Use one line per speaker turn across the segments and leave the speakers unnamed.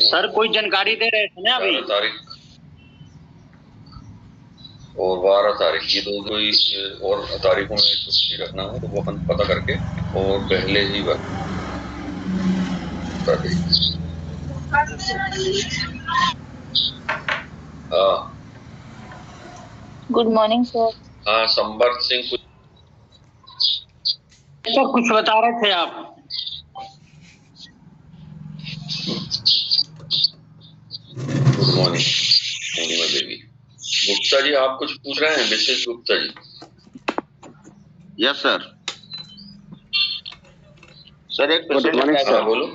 Sir कोई जानकारी दे रहे थे ना अभी?
तारीख और 12 तारीख, ये दो कोई और तारीखों में छुट्टी रखना हो तो वो अपन पता करके और पहले ही बता देंगे। हाँ
गुड मॉर्निंग सर।
हाँ, संबर्त सिंह
कुछ बता रहे थे आप?
Good morning Purnima Devi. गुप्ता जी आप कुछ पूछ रहे हैं? Vishesh Gupta ji.
Yes sir. Sir एक पेशेंट
हाँ बोलो।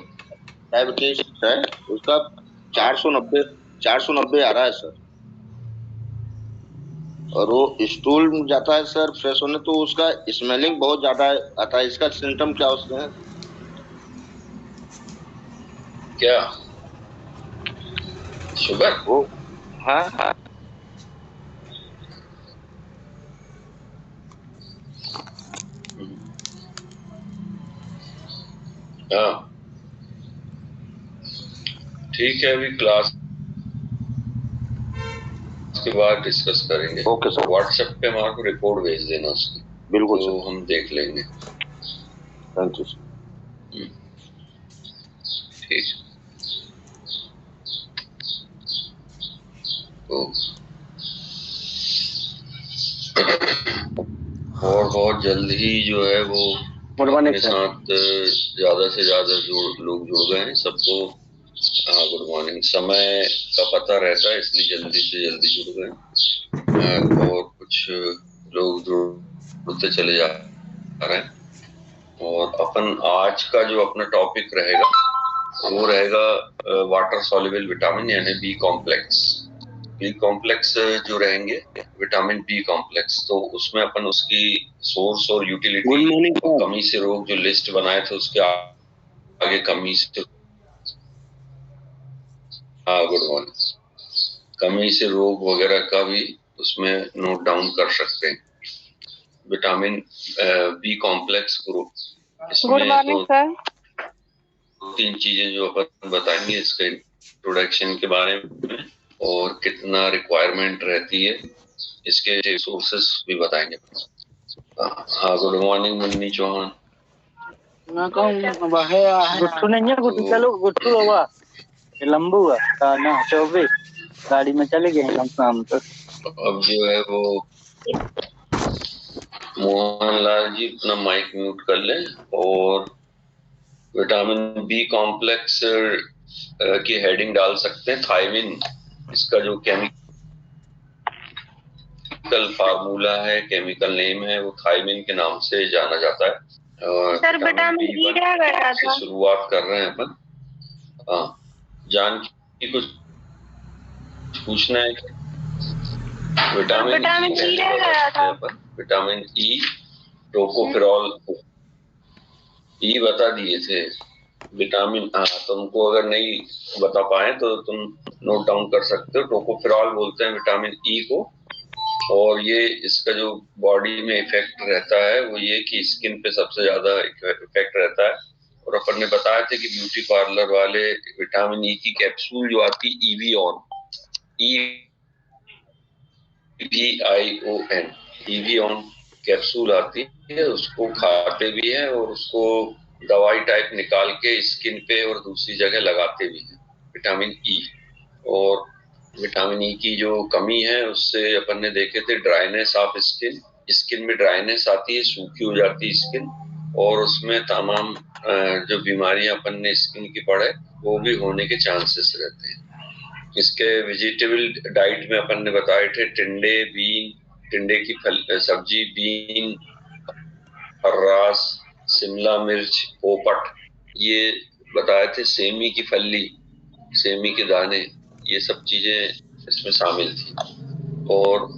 डायबिटीज है, उसका 490 आ रहा है सर, और वो स्टूल में जाता है सर फ्रेश होने, तो उसका स्मेलिंग बहुत ज्यादा आता है। इसका सिम्टम क्या उसमें है?
क्या शुगर?
वो हाँ हाँ
हाँ ठीक है, अभी क्लास के बाद डिस्कस करेंगे।
Okay sir.
व्हाट्सएप पे हमारे को रिपोर्ट भेज देना उसकी,
बिल्कुल
तो
सर।
हम देख लेंगे।
Thank you sir.
ठीक। तो और बहुत जल्द ही जो है वो अपने साथ ज्यादा से ज्यादा लोग जुड़ गए हैं। सबको हाँ गुड मॉर्निंग। समय का पता रहता है इसलिए जल्दी से जल्दी जुड़ गए, और कुछ लोग जुड़ते चले जा रहे हैं। और अपन आज का जो अपना टॉपिक रहेगा वो रहेगा वाटर सॉल्युबल विटामिन यानी बी कॉम्प्लेक्स। बी कॉम्प्लेक्स जो रहेंगे विटामिन बी कॉम्प्लेक्स, तो उसमें अपन उसकी सोर्स और यूटिलिटी, कमी से रोग जो लिस्ट बनाए थे उसके आगे कमी से, हाँ गुड मॉर्निंग, कमी से रोग वगैरह का भी उसमें नोट डाउन कर सकते हैं। विटामिन बी कॉम्प्लेक्स ग्रुप, इसमें दो तीन चीजें जो अपन बताएंगे इसके इंट्रोडक्शन के बारे में और कितना रिक्वायरमेंट रहती है, इसके सोर्सेस भी बताएंगे। हाँ गुड मॉर्निंग मुन्नी चौहान।
मैं कहूँ गुट्टू नहीं है, गुट्टू चलो, गुट्टू हुआ लंबू हुआ ना 24 गाड़ी में चले गए हम शाम तक।
अब जो है वो मोहनलाल जी अपना माइक म्यूट कर लें। और विटामिन बी कॉम्प्लेक्स की हेडिंग डाल सकते हैं थायमिन। इसका जो केमिकल फार्मूला है, केमिकल नेम है, वो थायमिन के नाम से जाना जाता है। और
सर विटामिन ई रह गया था।
शुरुआत कर रहे हैं अपन। हाँ जान की कुछ पूछना है क्या? विटामिन ई रह गया था। विटामिन ई टोकोफेरॉल ई बता दिए थे। विटामिन हाँ, तुमको अगर नहीं बता पाए तो तुम नोट डाउन कर सकते हो। टोकोफेरॉल बोलते हैं विटामिन ई को। और ये इसका जो बॉडी में इफेक्ट रहता है वो ये कि स्किन पे सबसे ज्यादा इफेक्ट रहता है। और अपन ने बताया था कि ब्यूटी पार्लर वाले विटामिन ई की कैप्सूल जो आती है ईवीऑन, EVION, ईवीऑन कैप्सूल आती है, उसको खाते भी हैं और उसको दवाई टाइप निकाल के स्किन पे और दूसरी जगह लगाते भी हैं, विटामिन ई। और विटामिन ई की जो कमी है उससे अपन ने देखे थे ड्राइनेस ऑफ स्किन, स्किन में ड्राइनेस आती है, सूखी हो जाती है स्किन, और उसमें तमाम जो बीमारियां अपन ने स्किन की पड़े वो भी होने के चांसेस रहते हैं। इसके वेजिटेबल डाइट में अपन ने बताए थे टिंडे, बीन, टिंडे की सब्जी, बीन, फर्रास, शिमला मिर्च, पोपट, ये बताए थे। सेमी की फली, सेमी के दाने, ये सब चीजें इसमें शामिल थी। और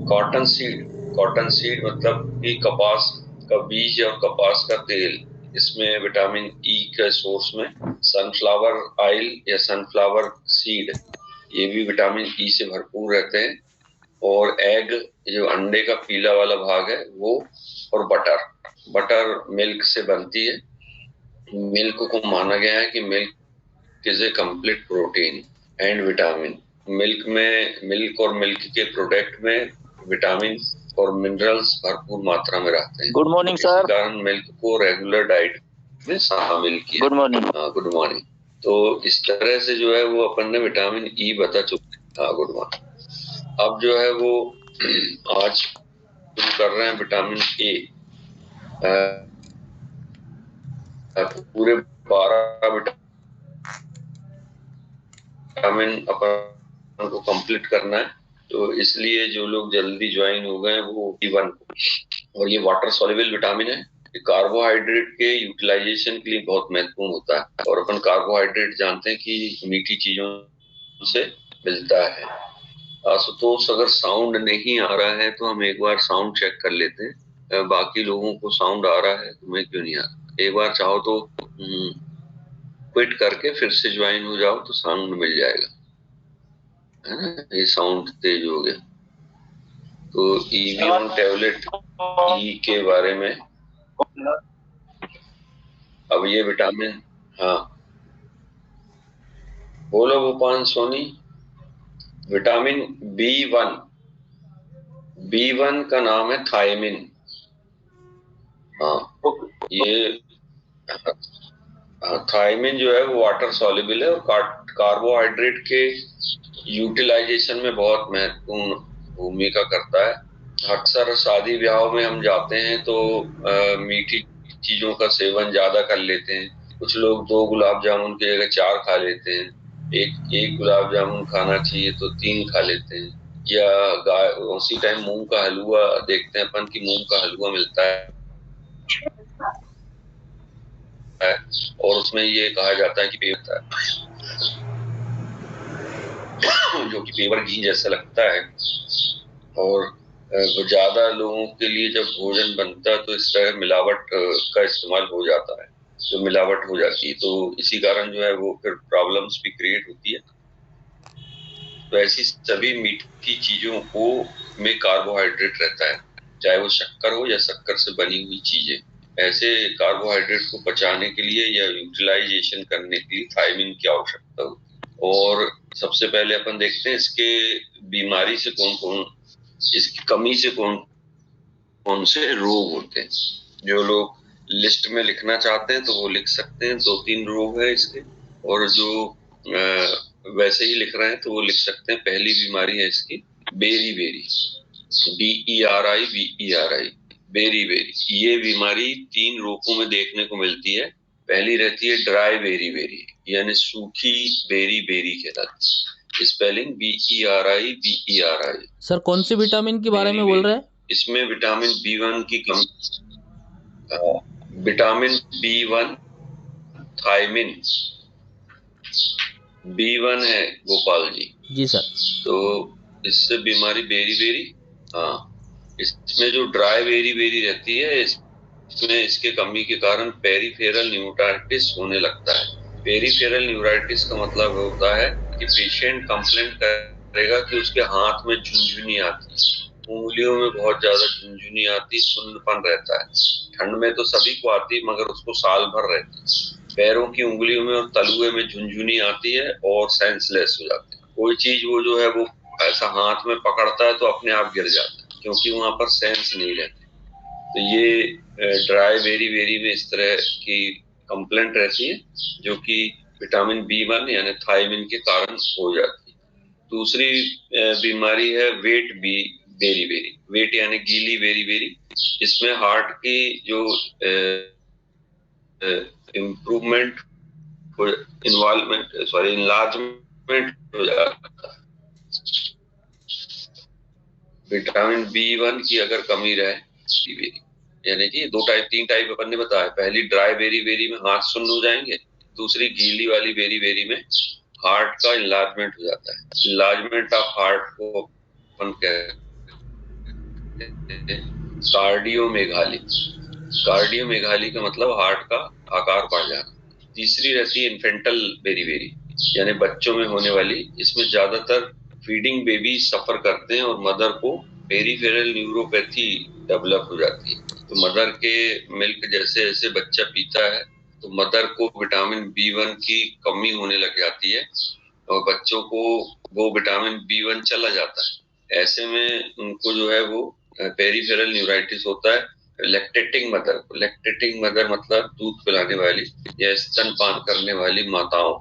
कॉटन सीड, कॉटन सीड मतलब कि कपास का बीज और कपास का तेल, इसमें विटामिन ई के सोर्स में सनफ्लावर ऑयल या सनफ्लावर सीड, ये भी विटामिन ई से भरपूर रहते हैं। और एग, जो अंडे का पीला वाला भाग है वो, और बटर, बटर मिल्क से बनती है, मिल्क को माना गया है कि milk is a complete protein and vitamin. Milk और मिल्क के प्रोडक्ट में विटामिन और मिनरल्स भरपूर मात्रा में रहते हैं।
Good morning sir.
इसी कारण मिल्क को रेगुलर डाइट में शामिल किया।
Good morning.
Good morning. तो इस तरह से जो है वो अपन ने विटामिन ई बता चुके। हाँ, गुड मॉर्निंग। अब जो है वो आज शुरू कर रहे हैं विटामिन ए। पूरे 12 विटामिन अपन को कंप्लीट करना है। तो इसलिए जो लोग जल्दी ज्वाइन हो गए वो B1 और ये वाटर सॉल्युबल विटामिन है। कार्बोहाइड्रेट के यूटिलाइजेशन के लिए बहुत महत्वपूर्ण होता है और अपन कार्बोहाइड्रेट जानते हैं कि मीठी चीजों से मिलता है। आशुतोष, अगर साउंड नहीं आ रहा है तो हम एक बार साउंड चेक कर लेते हैं। बाकी लोगों को साउंड आ रहा है, तुम्हें क्यों नहीं आ रहा? एक बार चाहो तो क्विट करके फिर से ज्वाइन हो जाओ तो साउंड मिल जाएगा, है ना? ये साउंड तेज हो गया। तो ईवीएम टैबलेट ई के बारे में अब ये विटामिन, हाँ बोलो गोपाल सोनी। विटामिन B1 का नाम है थायमिन। हाँ, ये थायमिन जो है वो वाटर सॉल्युबल है और कार्बोहाइड्रेट के यूटिलाइजेशन में बहुत महत्वपूर्ण भूमिका करता है। अक्सर शादी ब्याह में हम जाते हैं तो मीठी चीजों का सेवन ज्यादा कर लेते हैं। कुछ लोग 2 गुलाब जामुन की जगह 4 खा लेते हैं। एक गुलाब जामुन खाना चाहिए तो 3 खा लेते हैं। या उसी टाइम मूंग का हलवा देखते हैं अपन की मूंग का हलवा मिलता है और उसमें ये कहा जाता है कि पेवर जो कि पेवर घी जैसा लगता है। और ज्यादा लोगों के लिए जब भोजन बनता है तो इस तरह मिलावट का इस्तेमाल हो जाता है, तो मिलावट हो जाती है, तो इसी कारण जो है वो फिर प्रॉब्लम्स भी क्रिएट होती है। तो ऐसी सभी मीठी चीजों को में कार्बोहाइड्रेट रहता है, चाहे वो शक्कर हो या शक्कर से बनी हुई चीजें। ऐसे कार्बोहाइड्रेट को पचाने के लिए या यूटिलाइजेशन करने के लिए थायमिन की आवश्यकता होती है। और सबसे पहले अपन देखते हैं इसके बीमारी से इसकी कमी से कौन से रोग होते हैं। जो लोग लिस्ट में लिखना चाहते हैं तो वो लिख सकते हैं, 2-3 रोग है इसके। और जो वैसे ही लिख रहे हैं तो वो लिख सकते हैं। पहली बीमारी है इसकी beriberi, BERI, beriberi. ये बीमारी 3 रूपों में देखने को मिलती है। पहली रहती है ड्राई बेरी बेरी, यानी सूखी बेरी बेरी कहलाती है। Spelling BERI।
सर कौन सी विटामिन के बारे में बोल रहे हैं?
इसमें विटामिन B1 की कमी, विटामिन B1 थायमिन B1 है गोपाल जी।
जी सर।
तो इससे बीमारी बेरी बेरी, हाँ, इसमें जो ड्राई बेरी बेरी रहती है इसमें इसके कमी के कारण पेरिफेरल न्यूराइटिस होने लगता है। पेरिफेरल न्यूराइटिस का मतलब होता है कि पेशेंट कंप्लेंट करेगा कि उसके हाथ में झुनझुनी आती है, उंगलियों में बहुत ज्यादा झुनझुनी आती, सुन्नपन रहता है। ठंड में तो सभी को आती है मगर उसको साल भर रहती है। पैरों की उंगलियों में और तलुए में झुनझुनी आती है और सेंसलेस हो जाते हैं। कोई चीज वो जो है वो ऐसा हाथ में पकड़ता है तो अपने आप गिर जाता है क्योंकि वहां पर सेंस नहीं रहते। तो ये ड्राई बेरी बेरी में इस तरह की कंप्लेंट रहती है जो कि विटामिन B1 यानी थायमिन के कारण हो जाती है। दूसरी बीमारी है वेट बेरी बेरी, वेट यानी गीली बेरी बेरी। इसमें हार्ट की जो इम्प्रूवमेंट इनलार्जमेंट हो जाता है। विटामिन B1 की अगर कमी रहे, यानी कि 3 टाइप अपन ने बताया। पहली ड्राई बेरी बेरी में हाथ सुन्न हो जाएंगे, दूसरी गीली वाली बेरी बेरी में हार्ट का इनलार्जमेंट हो जाता है। इनलार्जमेंट ऑफ हार्ट को अपन कहते हैं कार्डियोमेगाली। कार्डियोमेगाली का मतलब हार्ट का आकार बढ़ जाना। तीसरी रहती है इन्फेंटल बेरी बेरी, यानी बच्चों में होने वाली। इसमें ज्यादातर फीडिंग बेबी सफर करते हैं और मदर को पेरिफेरल न्यूरोपैथी डेवलप हो जाती है। तो मदर के मिल्क जैसे जैसे बच्चा पीता है तो मदर को विटामिन B1 की कमी होने लग जाती है और बच्चों को वो विटामिन B1 चला जाता है। ऐसे में उनको जो है वो पेरिफेरल न्यूराइटिस होता है। लैक्टेटिंग मदर मतलब दूध पिलाने वाली या स्तनपान करने वाली माताओं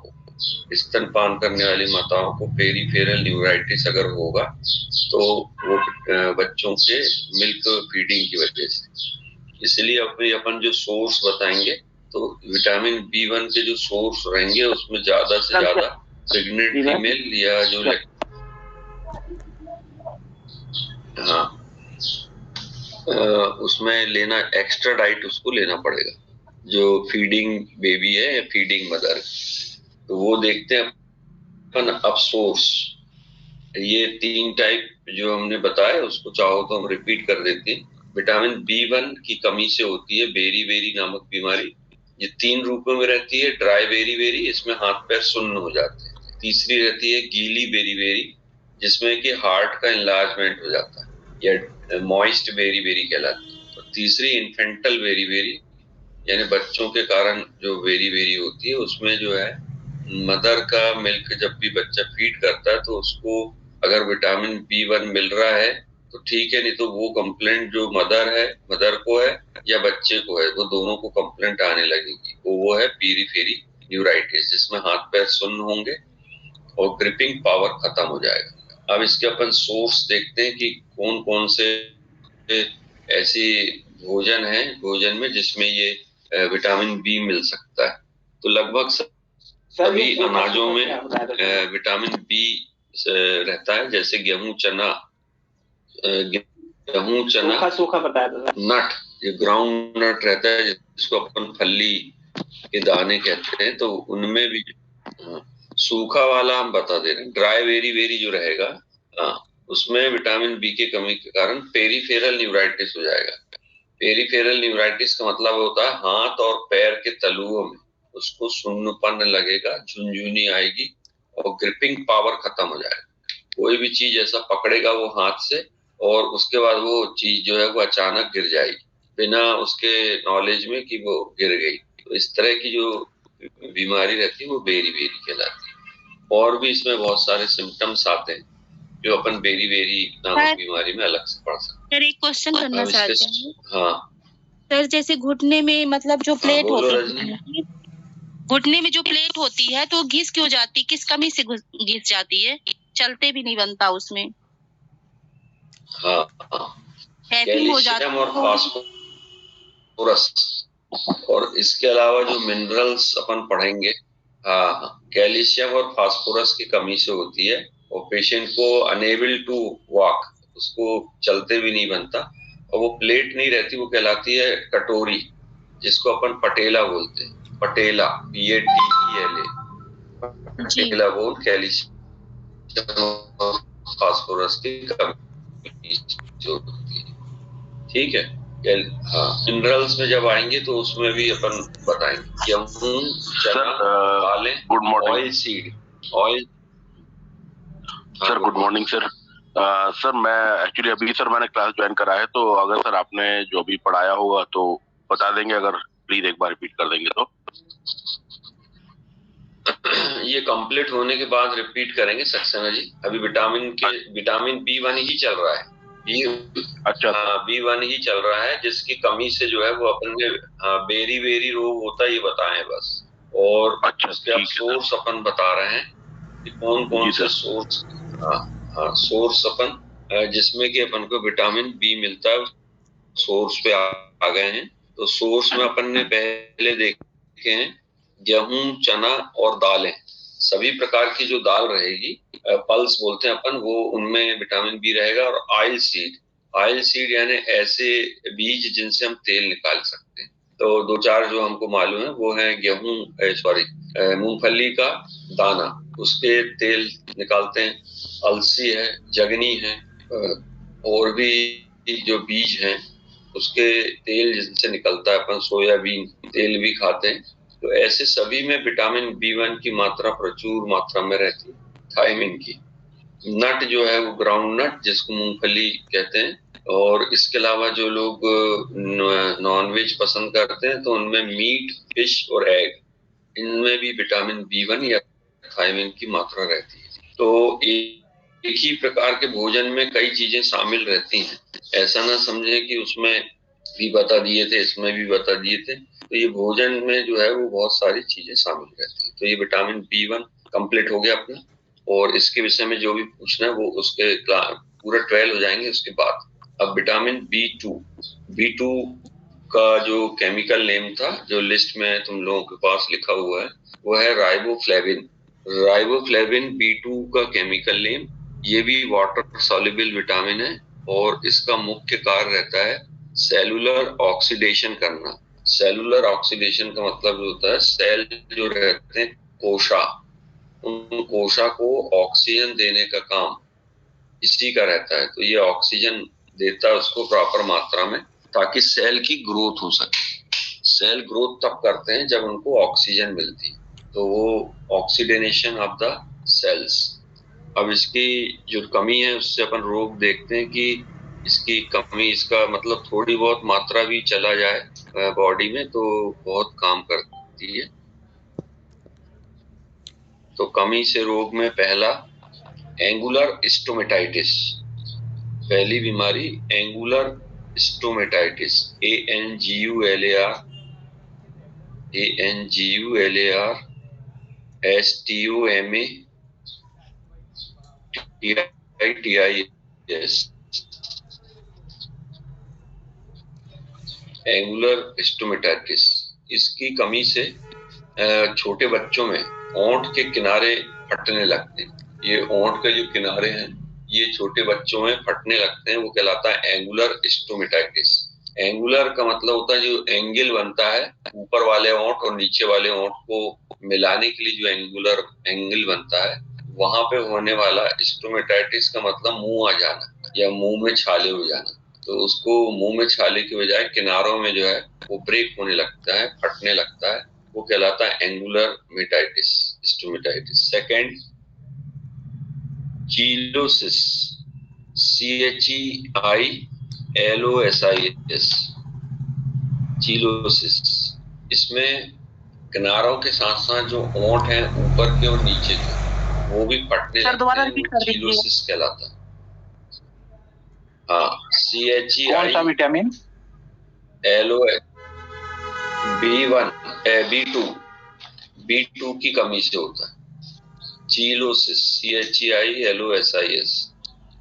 को पेरिफेरल न्यूराइटिस अगर होगा तो वो बच्चों के मिल्क फीडिंग की वजह से। इसलिए अपन जो सोर्स बताएंगे तो विटामिन B1 के जो सोर्स रहेंगे उसमें ज्यादा से ज्यादा प्रेग्नेंट फीमेल या जो उसमें लेना एक्स्ट्रा डाइट उसको लेना पड़ेगा, जो फीडिंग बेबी है या फीडिंग मदर। तो वो देखते हैं अपन अब सोर्स। ये 3 टाइप जो हमने बताया उसको चाहो तो हम रिपीट कर देते हैं। विटामिन B1 की कमी से होती है बेरी नामक बीमारी। ये 3 रूपों में रहती है। ड्राई बेरी, इसमें हाथ पैर सुन्न हो जाते हैं। तीसरी रहती है गीली बेरी, जिसमें कि हार्ट का एनलार्जमेंट हो जाता है या मॉइस्ट बेरी कहलाती है। और तीसरी इन्फेंटल बेरी यानी बच्चों के कारण जो बेरी होती है, उसमें जो है मदर का मिल्क जब भी बच्चा फीड करता है तो उसको अगर विटामिन B1 मिल रहा है तो ठीक है, नहीं तो वो कंप्लेंट जो मदर को है या बच्चे को है, वो दोनों को कंप्लेंट आने लगेगी। वो है पेरिफेरल न्यूराइटिस, जिसमें हाथ पैर सुन्न होंगे और ग्रिपिंग पावर खत्म हो जाएगा। अब इसके अपन सोर्स देखते हैं कि कौन कौन से ऐसी भोजन में जिसमें ये विटामिन B मिल सकता है। तो लगभग सभी अनाजों में विटामिन B रहता है, जैसे गेहूं चना
सूखा बताया था।
नट, ये ग्राउंड नट रहता है जिसको अपन फली के दाने कहते हैं, तो उनमें भी सूखा वाला हम बता दे रहे हैं। ड्राई बेरी जो रहेगा उसमें विटामिन B की कमी के कारण पेरिफेरल न्यूराइटिस हो जाएगा। पेरिफेरल न्यूराइटिस का मतलब होता है हाथ और पैर के तलुओं में उसको सुन्नपन लगेगा, झुनझुनी आएगी और ग्रिपिंग पावर खत्म हो जाएगा। कोई भी चीज ऐसा पकड़ेगा वो हाथ से और उसके बाद वो चीज जो है वो अचानक गिर जाएगी बिना उसके नॉलेज में कि वो गिर गई। तो इस तरह की जो बीमारी रहती है वो बेरी कहलाती है। और भी इसमें बहुत सारे सिम्टम्स आते हैं जो अपन बेरी नामक बीमारी में अलग से पढ़ सकते हैं।
सर एक क्वेश्चन करना चाहते हैं।
हाँ
सर, जैसे घुटने में मतलब जो प्लेट होती है, घुटने में जो प्लेट होती है तो घिस क्यों जाती, किस कमी से घिस जाती है? चलते भी नहीं बनता उसमें।
कैल्शियम और फास्फोरस, और इसके अलावा जो मिनरल्स अपन पढ़ेंगे, कैल्शियम और फास्फोरस की कमी से होती है और पेशेंट को अनेबल टू वॉक, उसको चलते भी नहीं बनता। और वो प्लेट नहीं रहती, वो कहलाती है कटोरी, जिसको अपन पटेला बोलते हैं। पटेला PATELA, पटेला बोल कैल्शियम और फास्फोरस की कमी होती है। ठीक है। मिनरल्स में जब आएंगे तो उसमें भी अपन बताएंगे। गेहूं, चना, दालें, oil seed, oil.
Sir good morning sir. Sir मैं एक्चुअली अभी सर मैंने क्लास ज्वाइन करा है, तो अगर सर आपने जो भी पढ़ाया होगा तो बता देंगे, अगर प्लीज एक बार रिपीट कर देंगे तो।
ये कंप्लीट होने के बाद रिपीट करेंगे सक्सेना जी। अभी विटामिन B1 ही चल रहा है। अच्छा, B1 ही चल रहा है, जिसकी कमी से जो है वो अपन ने बेरी रोग होता है ये बताएं बस। और उसके अब सोर्स अपन बता रहे हैं कि कौन से सोर्स। सोर्स अपन जिसमें कि अपन को विटामिन B मिलता है, सोर्स पे आ गए हैं। तो सोर्स में अपन ने पहले देखे हैं गेहूं, चना और दालें। सभी प्रकार की जो दाल रहेगी, पल्स बोलते हैं अपन, वो उनमें विटामिन B रहेगा। और ऑयल सीड यानी ऐसे बीज जिनसे हम तेल निकाल सकते हैं। तो 2-4 जो हमको मालूम है वो है मूंगफली का दाना, उसके तेल निकालते हैं। अलसी है, जगनी है, और भी जो बीज हैं उसके तेल जिनसे निकलता है। अपन सोयाबीन तेल भी खाते हैं। तो ऐसे सभी में विटामिन B1 की मात्रा प्रचुर मात्रा में रहती है। थायमिन की, नट जो है वो ग्राउंड नट, जिसको मूंगफली कहते हैं। और इसके अलावा जो लोग नॉनवेज पसंद करते हैं तो उनमें मीट, फिश और एग, इनमें भी विटामिन B1 या थायमिन की मात्रा रहती है। तो एक ही प्रकार के भोजन में कई चीजें शामिल रहती हैं। ऐसा ना समझें कि उसमें भी बता दिए थे, इसमें भी बता दिए थे। तो ये भोजन में जो है वो बहुत सारी चीजें शामिल रहती है। तो ये विटामिन B1 कंप्लीट हो गया अपना। और इसके विषय में जो भी पूछना है वो उसके पूरा 12 हो जाएंगे उसके बाद। अब विटामिन B2 का जो केमिकल नेम था, जो लिस्ट में तुम लोगों के पास लिखा हुआ है, वो है राइबोफ्लेविन। राइबोफ्लेविन B2 का केमिकल नेम। ये भी वाटर सॉल्युबल विटामिन है और इसका मुख्य कार्य रहता है सेलुलर ऑक्सीडेशन करना। सेलुलर ऑक्सीडेशन का मतलब होता है सेल जो रहते हैं कोशा, उन कोशा को ऑक्सीजन देने का काम इसी का रहता है। तो ये ऑक्सीजन देता है उसको प्रॉपर मात्रा में, ताकि सेल की ग्रोथ हो सके। सेल ग्रोथ तब करते हैं जब उनको ऑक्सीजन मिलती है, तो वो ऑक्सीडेनेशन ऑफ द सेल्स। अब इसकी जो कमी है उससे अपन रोग देखते हैं कि इसकी कमी, इसका मतलब थोड़ी बहुत मात्रा भी चला जाए बॉडी में तो बहुत काम करती है। तो कमी से रोग में पहला एंगुलर स्टोमेटाइटिस। पहली बीमारी angular stomatitis, ANGULAR angular stomatitis. इसकी कमी से छोटे बच्चों में ओंठ के किनारे फटने लगते हैं। ये ओंठ के जो किनारे हैं ये छोटे बच्चों में फटने लगते हैं, वो कहलाता है एंगुलर स्टोमेटाइटिस। एंगुलर का मतलब होता है जो एंगल बनता है ऊपर वाले ओंठ और नीचे वाले ओंठ को मिलाने के लिए, जो एंगुलर एंगल बनता है, वहां पे होने वाला स्टोमेटाइटिस का मतलब मुंह आ जाना या मुंह में छाले हो जाना। तो उसको मुंह में छाले की बजाय किनारों में जो है वो ब्रेक होने लगता है, फटने लगता है, वो कहलाता है एंगुलर मेटाइटिस, stomatitis. Second cheilosis, CHEILOSIS, cheilosis. इसमें किनारों के साथ साथ जो ओंठ हैं ऊपर के और नीचे के, वो भी फटने लगते हैं, वो चीलोसिस कहलाता है। हाँ,
कौन सा विटामिन?
B2 की कमी से होता है चीलोसिस, CHEILOSIS।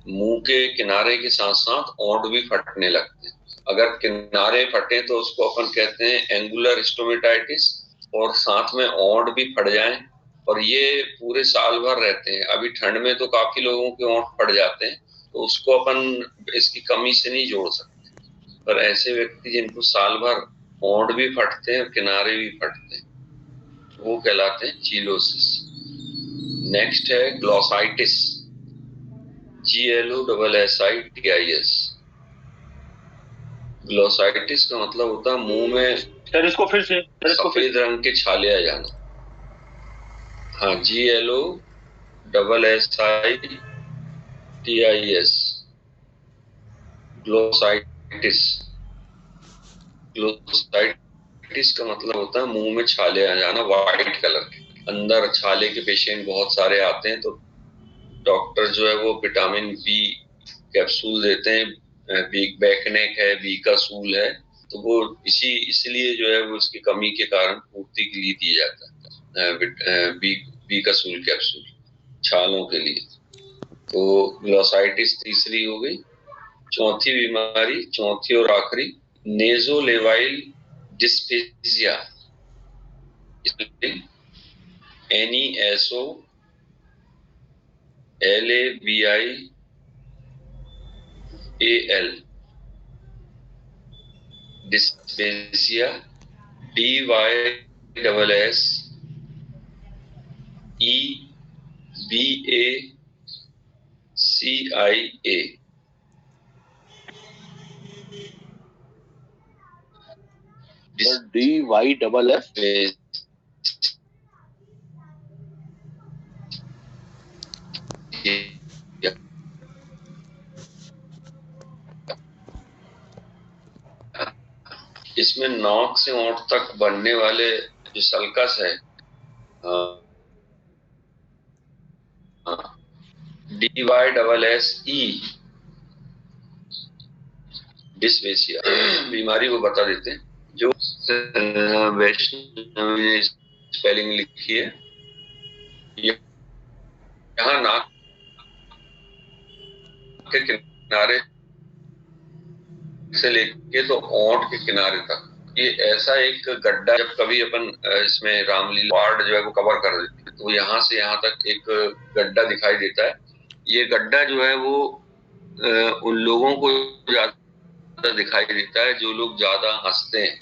मुंह के किनारे के साथ साथ ओंठ भी फटने लगते हैं। अगर किनारे फटे तो उसको अपन कहते हैं एंगुलर स्टोमेटाइटिस, और साथ में ओंठ भी फट जाएं, और ये पूरे साल भर रहते हैं। अभी ठंड में तो काफी लोगों के ओंठ फट जाते हैं, तो उसको अपन इसकी कमी से नहीं जोड़ सकते। पर ऐसे व्यक्ति जिनको साल भर ओंठ भी फटते हैं और किनारे भी फटते हैं, वो कहलाते हैं चीलोसिस। नेक्स्ट है ग्लोसाइटिस, GLOSSITIS। ग्लोसाइटिस का मतलब होता है मुंह में
सर इसको फिर से
सफेद रंग के छाले आ जाना। हाँ, GLOSSITIS, ग्लोसाइटिस। ग्लोसाइटिस का मतलब होता है मुंह में छाले आ जाना, व्हाइट कलर के। अंदर छाले के पेशेंट बहुत सारे आते हैं, तो डॉक्टर जो है वो विटामिन B कैप्सूल देते हैं। बैकनेक है, B का सूल है, तो वो इसलिए जो है वो उसकी कमी के कारण पूर्ति के लिए दिया जाता है B का सूल कैप्सूल छालों के लिए। तो ग्लोसाइटिस तीसरी हो गई। चौथी बीमारी, चौथी और आखिरी, nasolabial dyssebacia, NESOLABIAL dyssebacia, DYSSEBACIA।
DYSS
इसमें नाक से ओंठ तक बनने वाले जो सल्कस है, DYSSE डिस्पेसिया बीमारी वो बता देते हैं। जो वैष्णव ने स्पेलिंग लिखी है, यहाँ नाक के किनारे से लेके तो ओंठ के किनारे तक ये ऐसा एक गड्ढा, जब कभी अपन इसमें रामलीला वार्ड जो है वो कवर कर देते हैं तो यहाँ से यहाँ तक एक गड्ढा दिखाई देता है। ये गड्ढा जो है वो उन लोगों को ज्यादा दिखाई देता है जो लोग ज्यादा हंसते हैं,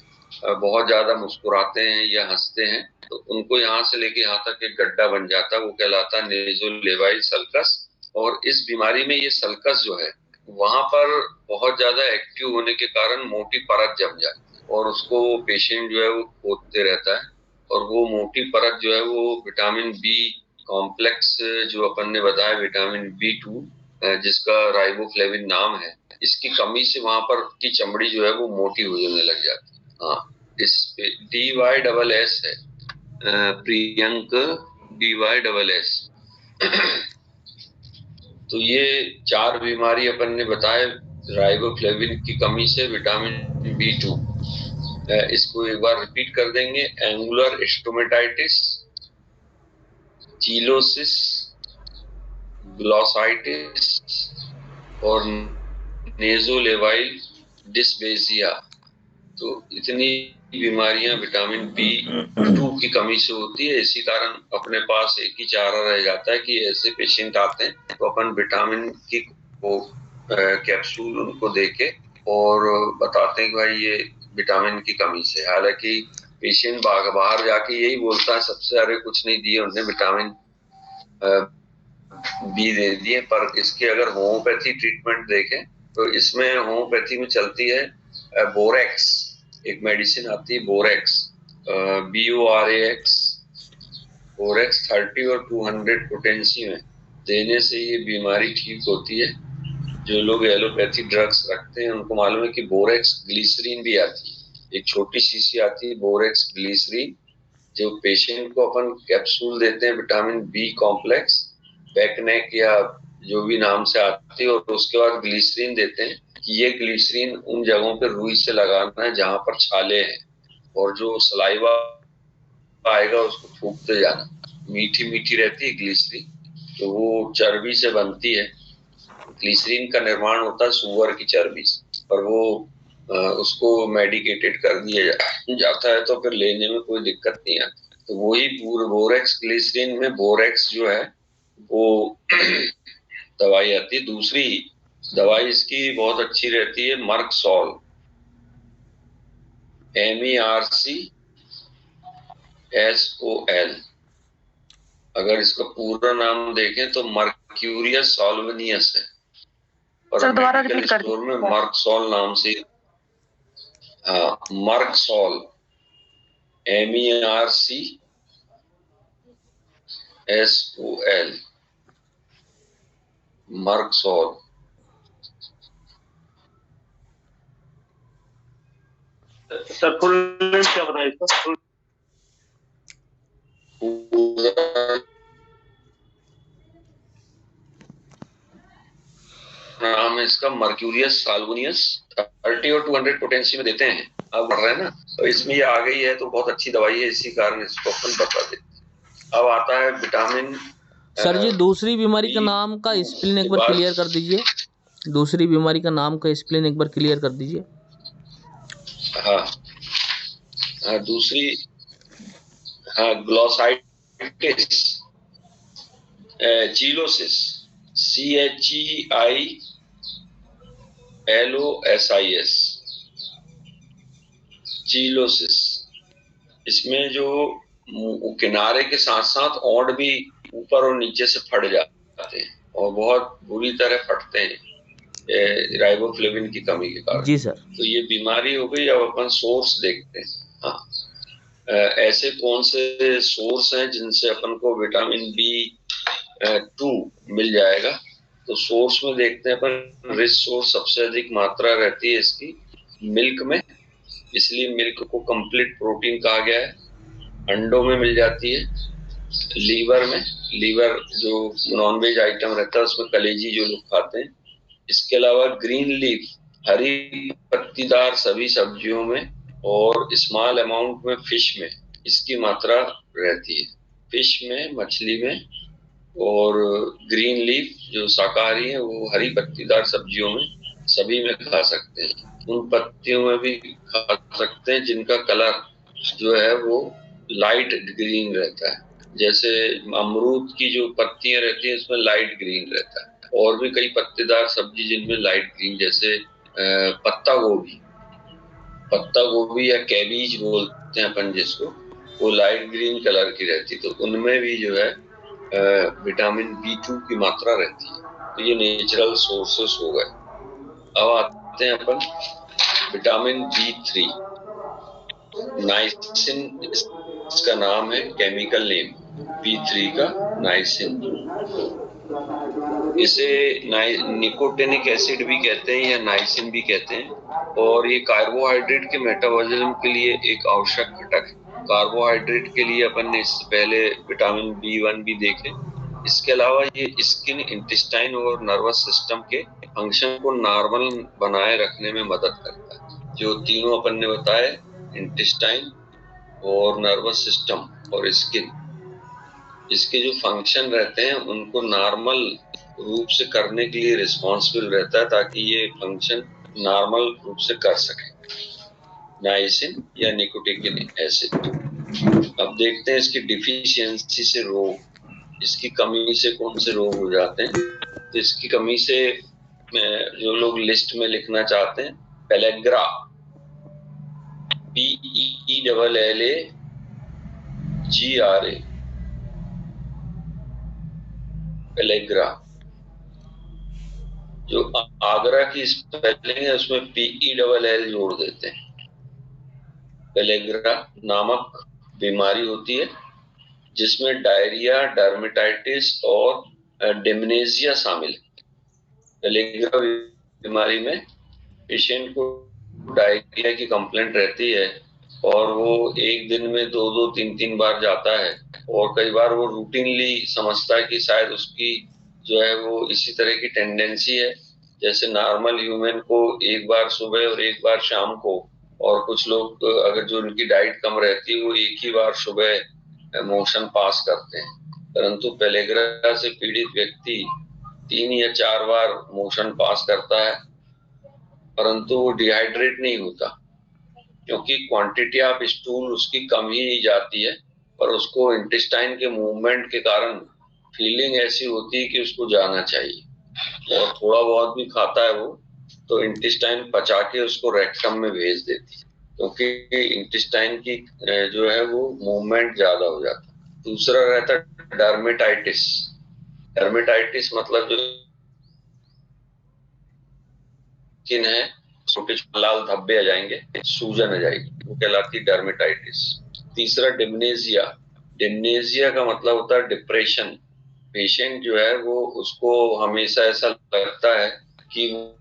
बहुत ज्यादा मुस्कुराते हैं या हंसते हैं, तो उनको यहाँ से लेके यहाँ तक एक गड्ढा बन जाता है, वो कहलाता है नेज़ोलेवाइल सल्कस। और इस बीमारी में ये सल्कस जो है वहां पर बहुत ज्यादा एक्टिव होने के कारण मोटी परत जम जाती है और उसको पेशेंट जो है वो खोदते रहता है। और वो मोटी परत जो है वो विटामिन बी कॉम्प्लेक्स जो अपन ने बताया, विटामिन B2 जिसका राइबोफ्लेविन नाम है, इसकी कमी से वहां पर की चमड़ी जो है वो मोटी होने लग जाती है। हाँ, इस पे DYSS है, प्रियंक DYSS। तो ये 4 बीमारी अपन ने बताए राइबोफ्लेविन की कमी से, विटामिन B2। इसको एक बार रिपीट कर देंगे। एंगुलर स्टोमेटाइटिस, चीलोसिस, ग्लॉसाइटिस और नेज़ोलेवाइल डिस्पेसिया। तो इतनी बीमारियां विटामिन B2 की कमी से होती है। इसी कारण अपने पास एक ही चारा रह जाता है कि ऐसे पेशेंट आते हैं तो अपन विटामिन की वो कैप्सूल उनको देके और बताते हैं कि भाई ये विटामिन की कमी से। हालांकि पेशेंट बाहर जाके यही बोलता है सबसे, अरे कुछ नहीं दिए उन्होंने, विटामिन B दे दिए। पर इसके अगर होम्योपैथी ट्रीटमेंट देखें तो इसमें होम्योपैथी में चलती है बोरेक्स, एक मेडिसिन आती है बोरेक्स, BORAX, बोरेक्स 30 और 200 पोटेंसी में देने से ये बीमारी ठीक होती है। जो लोग एलोपैथी ड्रग्स रखते हैं उनको मालूम है कि बोरेक्स ग्लिसरीन भी आती है, एक छोटी शीशी आती है बोरेक्स ग्लिसरीन, जो पेशेंट को अपन कैप्सूल देते हैं विटामिन B कॉम्प्लेक्स, बैकनेक या जो भी नाम से आती है, और उसके बाद ग्लिसरीन देते हैं कि ये ग्लिसरीन उन जगहों पे रुई से लगाना है जहां पर छाले हैं, और जो सलाइवा आएगा उसको फूकते जाना। मीठी मीठी रहती है ग्लिसरीन, तो वो चर्बी से बनती है। ग्लिसरीन का निर्माण होता है सुअर की चर्बी से, पर वो उसको मेडिकेटेड कर दिया जाता है तो फिर लेने में कोई दिक्कत नहीं आती। तो वही बोरेक्स ग्लिसरीन में बोरेक्स जो है वो दवाई आती है। दूसरी दवाई इसकी बहुत अच्छी रहती है, मर्कसॉल, MERCSOL। अगर इसका पूरा नाम देखें तो मर्क्यूरियस सॉल्वेनियस है, और मेडिकल स्टोर में मर्कसॉल नाम से, हाँ Merc sol, MERCSOL, Merc sol.
Sir full name क्या बताइए सर?
नाम है इसका मर्क्यूरियस साल्वोनियस, 30 और 200 पोटेंसी में देते हैं। अब बढ़ रहे हैं ना, तो इसमें ये आ गई है तो बहुत अच्छी दवाई है, इसी कारण इसको अपन बता देते हैं। अब आता है विटामिन।
सर जी दूसरी बीमारी का नाम का स्पेलिंग एक बार क्लियर कर दीजिए। दूसरी बीमारी का नाम का स्पेलिंग एक बार क्लियर कर दीजिए।
हाँ, दूसरी, हाँ ग्लॉसाइटिस, चीलोसिस, CHEILOSIS, चीलोसिस। इसमें जो किनारे के साथ साथ ओंठ भी ऊपर और नीचे से फट जाते हैं और बहुत बुरी तरह फटते हैं राइबोफ्लेविन की कमी के कारण।
जी सर।
तो ये बीमारी हो गई। अब अपन सोर्स देखते हैं। हाँ, ऐसे कौन से सोर्स हैं जिनसे अपन को विटामिन B2 मिल जाएगा? तो सोर्स में देखते हैं अपन, रिच सोर्स सबसे अधिक मात्रा रहती है इसकी मिल्क में, इसलिए मिल्क को कंप्लीट प्रोटीन कहा गया है। अंडों में मिल जाती है, लीवर में, लीवर जो नॉनवेज आइटम रहता है उसमें कलेजी जो लोग खाते हैं। इसके अलावा ग्रीन लीफ, हरी पत्तीदार सभी सब्जियों में और स्मॉल अमाउंट में फिश में इसकी मात्रा रहती है। फिश में, मछली में, और ग्रीन लीफ जो शाकाहारी है वो हरी पत्तीदार सब्जियों में सभी में खा सकते हैं। उन पत्तियों में भी खा सकते हैं जिनका कलर जो है वो लाइट ग्रीन रहता है। जैसे अमरूद की जो पत्तियां रहती हैं उसमें लाइट ग्रीन रहता है। और भी कई पत्तेदार सब्जी जिनमें लाइट ग्रीन, जैसे पत्ता गोभी या कैबेज बोलते हैं अपन जिसको, वो लाइट ग्रीन कलर की रहती है। तो उनमें भी जो है विटामिन B2 की मात्रा रहती है। तो ये नेचुरल सोर्सेस हो गए। अब आते हैं अपन विटामिन B3, नाइसिन इसका नाम है, केमिकल नेम B3 का नाइसिन। इसे निकोटिनिक एसिड भी कहते हैं या नाइसिन भी कहते हैं, और ये कार्बोहाइड्रेट के मेटाबॉलिज्म के लिए एक आवश्यक घटक है। कार्बोहाइड्रेट के लिए अपन ने इससे पहले विटामिन B1 भी देखे। इसके अलावा ये स्किन, इंटेस्टाइन और नर्वस सिस्टम के फंक्शन को नॉर्मल बनाए रखने में मदद करता है। जो तीनों अपन ने बताए, इंटेस्टाइन और नर्वस सिस्टम और स्किन, इसके जो फंक्शन रहते हैं उनको नॉर्मल रूप से करने के लिए रिस्पॉन्सिबल रहता है, ताकि ये फंक्शन नॉर्मल रूप से कर सके, नाइसिन या निकोटिनिक एसिड। अब देखते हैं इसकी डिफिशियंसी से रोग, इसकी कमी से कौन से रोग हो जाते हैं। तो इसकी कमी से जो लोग लिस्ट में लिखना चाहते हैं, पेलेग्रा, PELLAGRA, पेलेग्रा, जो आगरा की स्पेलिंग है उसमें PELL जोड़ देते हैं। पेलेग्रा नामक बीमारी होती है जिसमें डायरिया, डर्मेटाइटिस और डिमनेजिया शामिल है। पेलेग्रा बीमारी में पेशेंट को डायरिया की कंप्लेंट रहती है और वो एक दिन में 2-2, 3-3 बार जाता है, और कई बार वो रूटीनली समझता है कि शायद उसकी जो है वो इसी तरह की टेंडेंसी है, जैसे नॉर्मल ह्यूमन को एक बार सुबह और एक बार शाम को, और कुछ लोग अगर जो उनकी डाइट कम रहती है वो एक ही बार सुबह मोशन पास करते हैं। परंतु पेलेग्रा से पीड़ित व्यक्ति 3 या 4 बार मोशन पास करता है, परंतु वो डिहाइड्रेट नहीं होता, क्योंकि क्वांटिटी ऑफ स्टूल उसकी कम ही नहीं जाती है, पर उसको इंटेस्टाइन के मूवमेंट के कारण फीलिंग ऐसी होती है कि उसको जाना चाहिए, और थोड़ा बहुत भी खाता है वो तो इंटेस्टाइन पचा के उसको रेक्टम में भेज देती है, क्योंकि इंटेस्टाइन की जो है वो मूवमेंट ज्यादा हो जाता है। दूसरा रहता है डर्मेटाइटिस। डर्मेटाइटिस मतलब जो स्किन है, छोटे लाल धब्बे आ जाएंगे, सूजन आ जाएगी, वो कहलाती है डर्मेटाइटिस। तीसरा डिमनेजिया। डिमनेजिया का मतलब होता है डिप्रेशन। पेशेंट जो है वो, उसको हमेशा ऐसा लगता है कि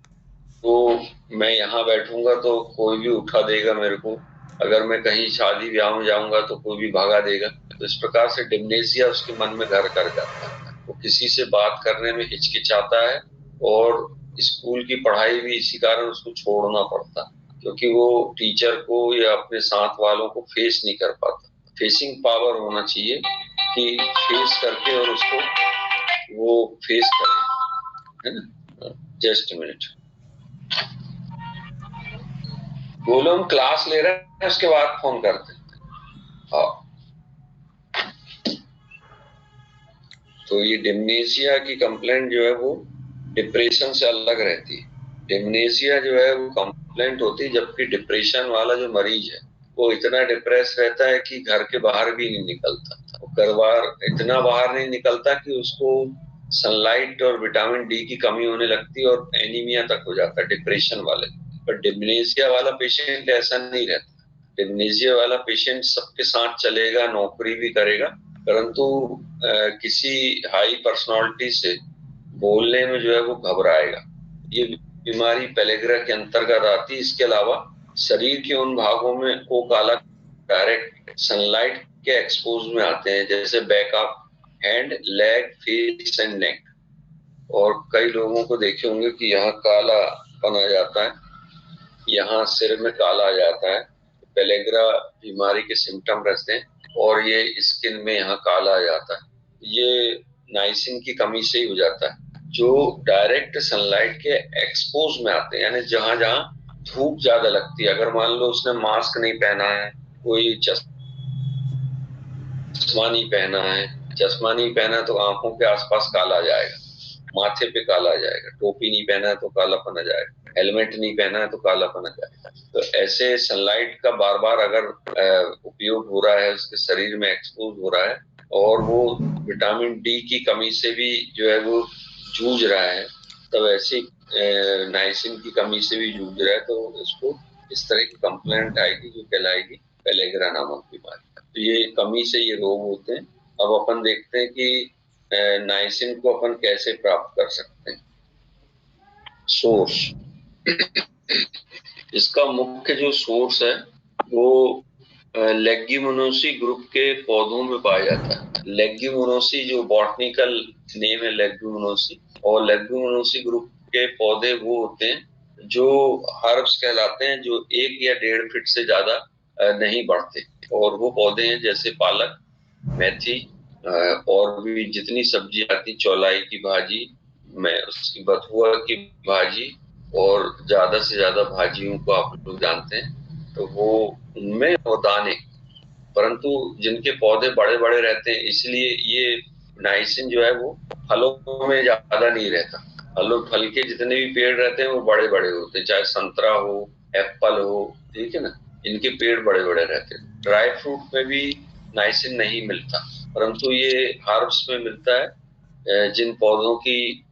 वो मैं यहाँ बैठूंगा तो कोई भी उठा देगा मेरे को, अगर मैं कहीं शादी ब्याह में जाऊंगा तो कोई भी भगा देगा। तो इस प्रकार से डिमनेजिया उसके मन में घर कर जाता है। वो किसी से बात करने में हिचकिचाता है, और स्कूल की पढ़ाई भी इसी कारण उसको छोड़ना पड़ता, क्योंकि वो टीचर को या अपने साथ वालों को फेस नहीं कर पाता। फेसिंग पावर होना चाहिए कि फेस करके और उसको वो फेस करे, है ना। जस्ट मिनट, बोलो हम क्लास ले रहे हैं, उसके बाद फोन करते हैं। हाँ, तो ये डिमनेशिया की कंप्लेंट जो है वो डिप्रेशन से अलग रहती है। डिमनेशिया जो है वो कंप्लेंट होती है, जबकि डिप्रेशन वाला जो मरीज है वो इतना डिप्रेस रहता है कि घर के बाहर भी नहीं निकलता। घर बाहर इतना बाहर नहीं निकलता कि उसको सनलाइट और विटामिन डी की कमी होने लगती है और एनीमिया तक हो जाता है डिप्रेशन वाले। पर डिमनेशिया वाला पेशेंट ऐसा नहीं रहता। डिमनेशिया वाला पेशेंट सबके साथ चलेगा, नौकरी भी करेगा, परंतु किसी हाई पर्सनालिटी से बोलने में जो है वो घबराएगा। ये बीमारी पेलेग्रा के अंतर्गत आती है। इसके अलावा शरीर के उन भागों में को काला डायरेक्ट सनलाइट के एक्सपोज में आते हैं, जैसे back of hand, leg, face and neck. और कई लोगों को देखे होंगे कि यहाँ काला पन आ जाता है, यहाँ सिर में काला आ जाता है। पेलेग्रा बीमारी के सिम्टम रहते हैं और ये स्किन में यहाँ काला आ जाता है। ये नाइसिन की कमी से ही हो जाता है, जो डायरेक्ट सनलाइट के एक्सपोज में आते हैं, यानी जहां जहां धूप ज्यादा लगती है। अगर मान लो उसने मास्क नहीं पहना है, कोई चश्मा नहीं पहना है, चश्मा नहीं पहना तो आंखों के आसपास काला आ जाएगा, माथे पे काला आ जाएगा। टोपी नहीं पहना है तो कालापन आ जाएगा, हेलमेट नहीं पहना है तो कालापन आ जाएगा। तो ऐसे सनलाइट का बार बार अगर उपयोग हो रहा है, उसके शरीर में एक्सपोज हो रहा है और वो विटामिन डी की कमी से भी जो है वो जूझ रहा है, तब ऐसी नाइसिन की कमी से भी जूझ रहा है, तो इसको इस तरह की कंप्लेंट आएगी जो कहलाएगी पेलेग्रा नामक बीमारी। तो ये कमी से ये रोग होते हैं। अब अपन देखते हैं कि नाइसिन को अपन कैसे प्राप्त कर सकते हैं। सोर्स इसका मुख्य जो सोर्स है वो लेग्यूमिनोसी ग्रुप के पौधों में पाया जाता है। लेग्यूमिनोसी जो बॉटनिकल नेम है लेग्यूमिनोसी, और लेग्यूमिनोसी ग्रुप के पौधे वो होते हैं जो हर्ब्स कहलाते हैं, जो 1 या 1.5 फीट से ज्यादा नहीं बढ़ते। और वो पौधे हैं जैसे पालक, मेथी, और भी जितनी सब्जी आती, चौलाई की भाजी, में उसकी बथुआ की भाजी, और ज्यादा से ज्यादा भाजियों को आप लोग जानते हैं, तो वो उनमें और दाने, परंतु जिनके पौधे बड़े बड़े रहते हैं इसलिए ये नाइसिन जो है वो फलों में ज्यादा नहीं रहता। फल के जितने भी पेड़ रहते हैं वो बड़े बड़े होते हैं, चाहे संतरा हो, एप्पल हो, ठीक है ना, इनके पेड़ बड़े बड़े रहते हैं। ड्राई फ्रूट में भी नाइसिन नहीं मिलता, परंतु ये हर्ब्स में मिलता है। जिन पौधों की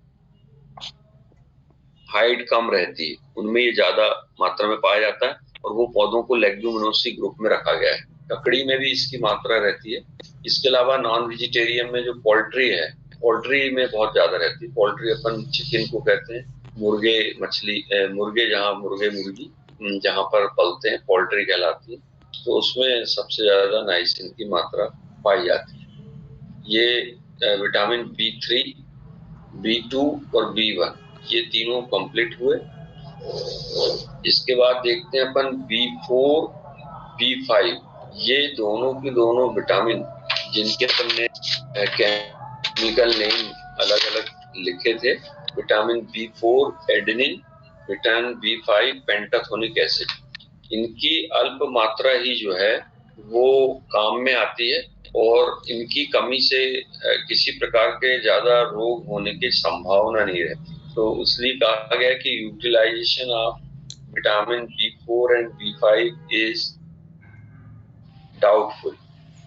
हाइट कम रहती है उनमें ये ज्यादा मात्रा में पाया जाता है, और वो पौधों को लेग्यूमिनोसी ग्रुप में रखा गया है। ककड़ी में भी इसकी मात्रा रहती है। इसके अलावा नॉन वेजिटेरियन में जो पोल्ट्री है, पोल्ट्री में बहुत ज्यादा रहती है। पोल्ट्री अपन चिकन को कहते हैं, मुर्गे मछली, मुर्गे जहाँ मुर्गे मुर्गी जहाँ पर पलते हैं पोल्ट्री कहलाती है, तो उसमें सबसे ज्यादा नाइसिन की मात्रा पाई जाती है। ये विटामिन B3, B2 और B1 ये तीनों कंप्लीट हुए। इसके बाद देखते हैं अपन B4, B5, ये दोनों के दोनों विटामिन जिनके अपन ने केमिकल नेम अलग अलग लिखे थे। Vitamin B4 adenine, vitamin B5 pantothenic acid, इनकी अल्प मात्रा ही जो है वो काम में आती है, और इनकी कमी से किसी प्रकार के ज्यादा रोग होने की संभावना नहीं रहती। तो इसलिए कहा गया कि utilization of vitamin B4 and B5 is doubtful.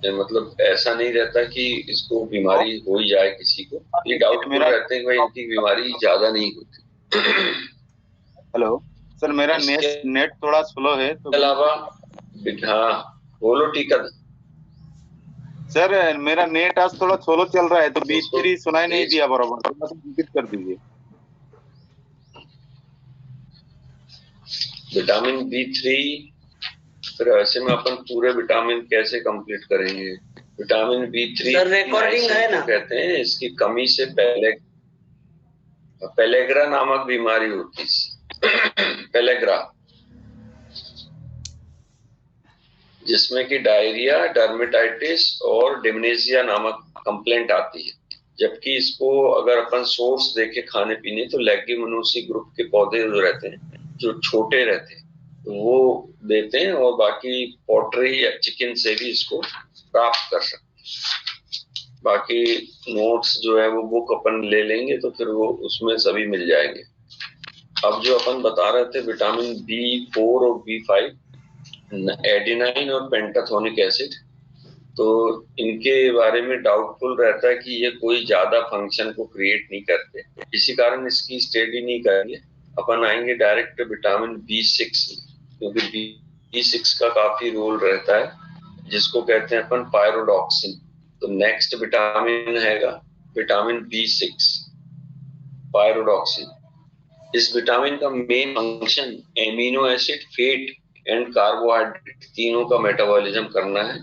मतलब ऐसा नहीं रहता कि इसको बीमारी हो ही जाए किसी को, ये डाउटफुल रहते हैं कि भाई इनकी बीमारी ज्यादा नहीं होती।
हेलो सर, मेरा नेट थोड़ा स्लो है तो
अलावा हाँ बोलो। ठीक है
सर, मेरा नेट आज थोड़ा स्लो चल रहा है तो B3 सुनाई नहीं दिया बराबर, थोड़ा सा रिपीट कर दीजिए।
विटामिन B3, फिर ऐसे में अपन पूरे विटामिन कैसे कंप्लीट करेंगे। विटामिन B3
सर रिकॉर्डिंग है ना,
कहते हैं इसकी कमी से पेलेग्रा नामक बीमारी होती है। पेलेग्रा, जिसमें कि डायरिया, डर्मेटाइटिस और डिमनेशिया नामक कंप्लेंट आती है। जबकि इसको अगर अपन सोर्स देखे खाने पीने, तो लेग्यूमिनोसी ग्रुप के पौधे जो रहते हैं, जो छोटे रहते हैं, तो वो देते हैं, और बाकी पोल्ट्री या चिकन से भी इसको प्राप्त कर सकते हैं। बाकी नोट्स जो है वो बुक अपन ले लेंगे तो फिर वो उसमें सभी मिल जाएंगे। अब जो अपन बता रहे थे विटामिन B4 और B5, एडिनाइन और पेंटाथोनिक एसिड, तो इनके बारे में डाउटफुल रहता है कि ये कोई ज्यादा फंक्शन को क्रिएट नहीं करते, इसी कारण इसकी स्टडी नहीं करेंगे। अपन आएंगे डायरेक्ट विटामिन B6, क्योंकि B6 का काफी रोल रहता है, जिसको कहते हैं अपन पायरोडॉक्सिन। तो नेक्स्ट विटामिन हैगा विटामिन B6 पायरोडॉक्सिन। इस विटामिन का main function amino acid fat and carbohydrate तीनों का मेटाबॉलिज्म करना है।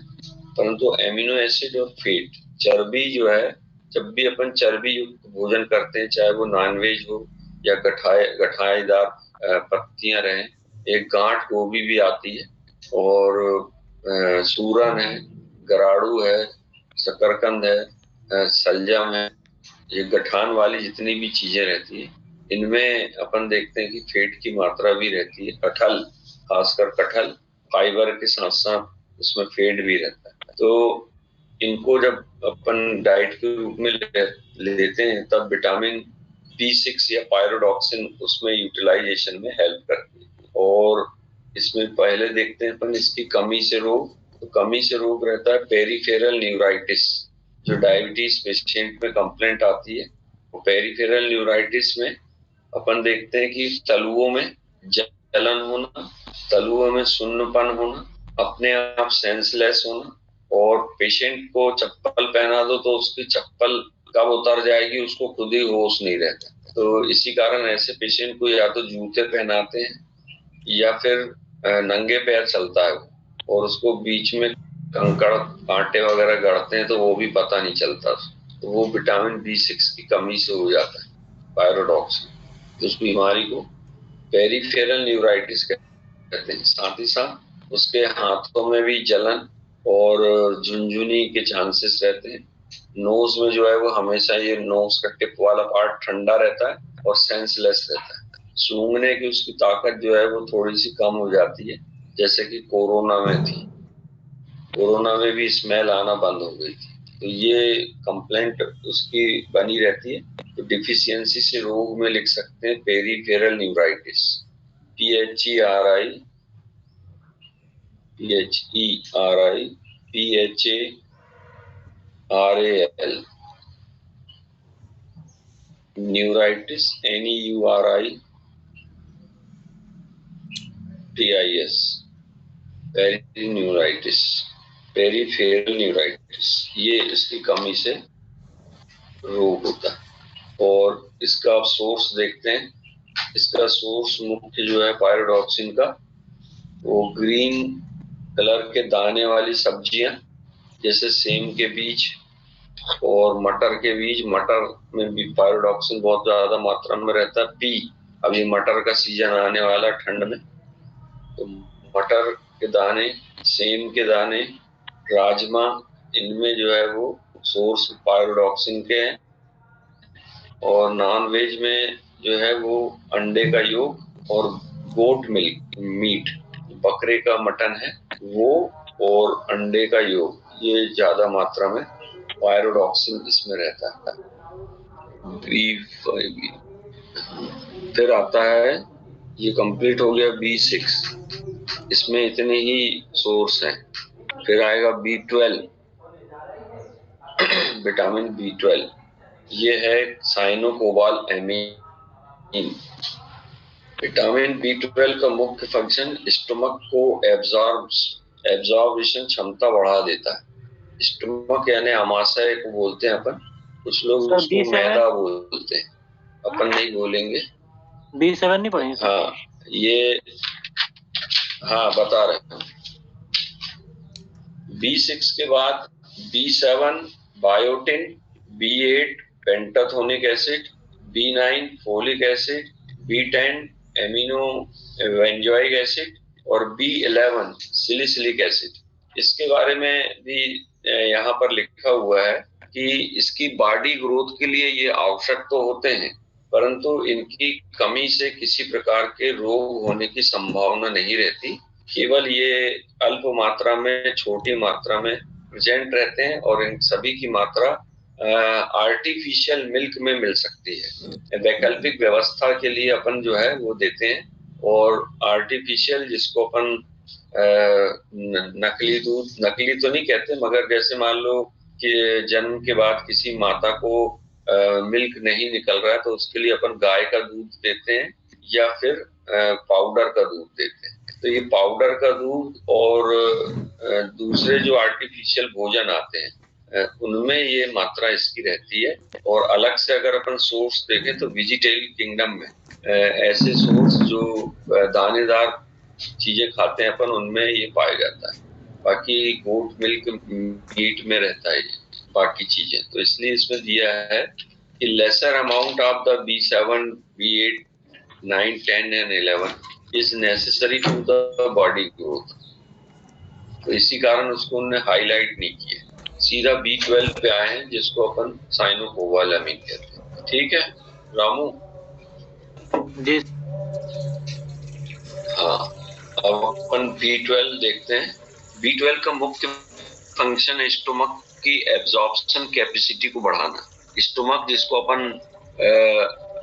परंतु एमिनो एसिड और फैट, चर्बी जो है, जब भी अपन चर्बी युक्त भोजन करते हैं, चाहे वो नॉनवेज हो या गठाईदार पत्तियां रहें, एक गांठ गोभी भी आती है और सूरन है, गराड़ू है, शकरकंद है, सलजम है, ये गठान वाली जितनी भी चीजें रहती है, इनमें अपन देखते हैं कि फैट की मात्रा भी रहती है। कटहल, खासकर कटहल, फाइबर के साथ साथ उसमें फैट भी रहता है। तो इनको जब अपन डाइट के रूप में लेते हैं तब विटामिन B6 या पायरोडॉक्सिन उसमें यूटिलाइजेशन में हेल्प करती है। और इसमें पहले देखते हैं अपन इसकी कमी से रोग, तो कमी से रोग रहता है पेरिफेरल न्यूराइटिस, जो डायबिटीज पेशेंट में कंप्लेंट आती है। वो पेरिफेरल न्यूराइटिस में अपन देखते हैं कि तलुओं में जलन होना, तलुओं में सुन्नपन होना, अपने आप सेंसलेस होना, और पेशेंट को चप्पल पहना दो तो उसकी चप्पल कब उतर जाएगी उसको खुद ही होश नहीं रहता। तो इसी कारण ऐसे पेशेंट को या तो जूते पहनाते हैं या फिर नंगे पैर चलता है और उसको बीच में कंकड़ कांटे वगैरह गड़ते हैं तो वो भी पता नहीं चलता। तो वो विटामिन B6 की कमी से हो जाता है, पायरोडॉक्सिन। तो उस बीमारी को पेरिफेरल न्यूराइटिस कहते हैं। साथ ही साथ उसके हाथों में भी जलन और झुनझुनी के चांसेस रहते हैं। नोज में जो है वो हमेशा ये नोज का टिप वाला पार्ट ठंडा रहता है और सेंसलेस रहता है। सूंघने की उसकी ताकत जो है वो थोड़ी सी कम हो जाती है, जैसे कि कोरोना में थी। कोरोना में भी स्मेल आना बंद हो गई थी। तो ये कंप्लेंट उसकी बनी रहती है। तो डिफिशियंसी से रोग में लिख सकते हैं peripheral neuritis, PHERIPHARAL, neuritis NEURITIS, perineuritis, peripheral neuritis, ये इसकी कमी से रोग होता है। और इसका सोर्स देखते हैं। इसका सोर्स मुख्य जो है पायरोडॉक्सिन का, वो ग्रीन कलर के दाने वाली सब्जियां, जैसे सेम के बीज और मटर के बीज। मटर में भी पायरोडॉक्सिन बहुत ज्यादा मात्रा में रहता है। पी, अभी मटर का सीजन आने वाला ठंड में, तो मटर के दाने, सेम के दाने, राजमा, इनमें जो है वो सोर्स पायरोडॉक्सिन के हैं। और नॉन वेज में जो है वो अंडे का योग और गोट मिल्क मीट, बकरे का मटन है वो, और अंडे का योग, ये ज्यादा मात्रा में पायरोडॉक्सिन इसमें रहता है। फिर आता है, ये कंप्लीट हो गया B6, इसमें इतने ही सोर्स हैं। फिर आएगा B12, विटामिन B12, ये है साइनोकोबाल एमीन। विटामिन B12 का मुख्य फंक्शन स्टमक को एब्जॉर्बिशन क्षमता बढ़ा देता है। स्टमक यानी आमाशय को बोलते हैं अपन, कुछ लोग उसको मैदा बोलते हैं, अपन नहीं बोलेंगे।
B7 नहीं पढ़ेंगे?
हाँ, ये हाँ बता रहे हैं। B6 के बाद B7 biotin, B8 pantothenic acid, B9 folic acid, B10 amino benzoic acid और B11 सिलिसिलिक एसिड। इसके बारे में भी यहाँ पर लिखा हुआ है कि इसकी बॉडी ग्रोथ के लिए ये आवश्यक तो होते हैं, परंतु इनकी कमी से किसी प्रकार के रोग होने की संभावना नहीं रहती। केवल ये अल्प मात्रा में, छोटी मात्रा में प्रेजेंट रहते हैं और इन सभी की मात्रा आर्टिफिशियल मिल्क में मिल सकती है। वैकल्पिक व्यवस्था के लिए अपन जो है वो देते हैं, और आर्टिफिशियल जिसको अपन नकली दूध, नकली तो नहीं कहते, मगर जैसे मान लो कि जन्म के बाद किसी माता को मिल्क नहीं निकल रहा है तो उसके लिए अपन गाय का दूध देते हैं या फिर पाउडर का दूध देते हैं। तो ये पाउडर का दूध और दूसरे जो आर्टिफिशियल भोजन आते हैं उनमें ये मात्रा इसकी रहती है। और अलग से अगर अपन सोर्स देखें तो वेजिटेरियन किंगडम में ऐसे सोर्स जो दानेदार चीजें खाते हैं अपन, उनमें ये पाया जाता है। बाकी गोट मिल्क मीट में रहता है ये बाकी चीजें, तो इसलिए इसमें दिया है कि lesser amount of the B7, B8, 9, 10 and 11 is necessary to the body growth. तो इसी कारण उसको उन्होंने हाईलाइट नहीं किया, सीधा B12 पे आए हैं, जिसको अपन साइनोकोबालामिन कहते हैं। ठीक है रामू
जी।
हाँ, अब अपन B12 देखते हैं। B12 का मुख्य फंक्शन है स्टोमक की एब्जॉर्प्शन कैपेसिटी को बढ़ाना। स्टोमक जिसको अपन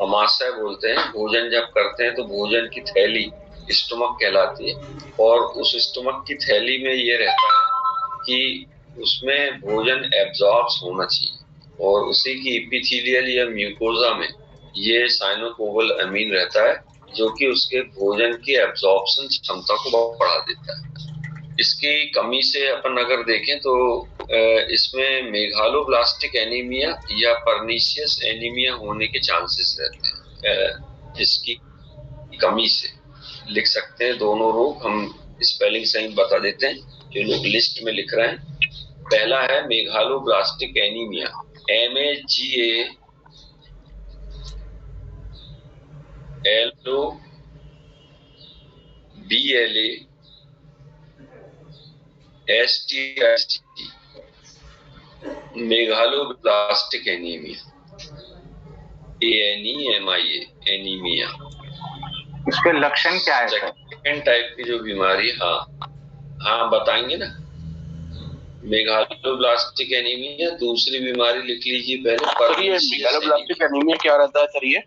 अमाशय बोलते हैं, भोजन जब करते हैं तो भोजन की थैली स्टोमक कहलाती है, और उस स्टोमक की थैली में ये रहता है कि उसमें भोजन एब्जॉर्ब्स होना चाहिए, और उसी की एपिथेलियल या म्यूकोजा में ये साइनोकोबालामिन रहता है, जो कि उसके भोजन की एब्जॉर्प्शन क्षमता को बढ़ा देता है। इसकी कमी से अपन अगर देखें तो इसमें मेगालोब्लास्टिक एनीमिया या पर्नीशियस एनीमिया होने के चांसेस रहते हैं। इसकी कमी से लिख सकते हैं दोनों रोग, हम स्पेलिंग सही बता देते हैं जो लोग लिस्ट में लिख रहे हैं। पहला है megaloblastic anaemia, MAGALOBLASTIC megaloblastic anaemia, ANEMIA anaemia.
इसके लक्षण क्या है सर?
सेकेंड टाइप की जो बीमारी, हाँ बताएंगे ना, मेगालोब्लास्टिक एनीमिया। दूसरी बीमारी लिख लीजिए पहले,
मेगालोब्लास्टिक एनीमिया क्या रहता है सर? ये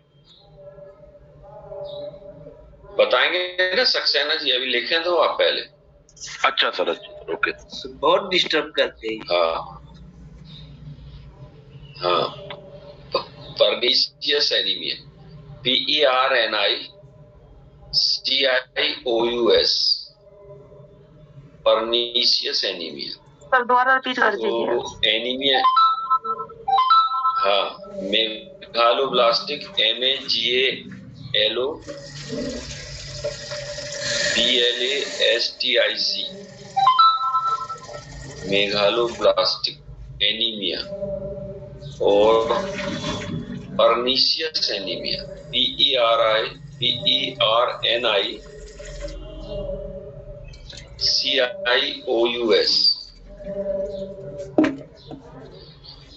बताएंगे ना सक्सेना जी, अभी लिखे तो आप पहले।
अच्छा सर, अच्छा, ओके।
बहुत डिस्टर्ब करते हैं।
हाँ, pernicious anaemia, PERNICIOUS, pernicious anaemia.
Sir दोबारा रिपीट कर दीजिए।
तो एनीमिया, हाँ, मेगालोब्लास्टिक MEGALOBLASTIC मेगालोब्लास्टिक एनीमिया, और pernicious anaemia PERNICIOUS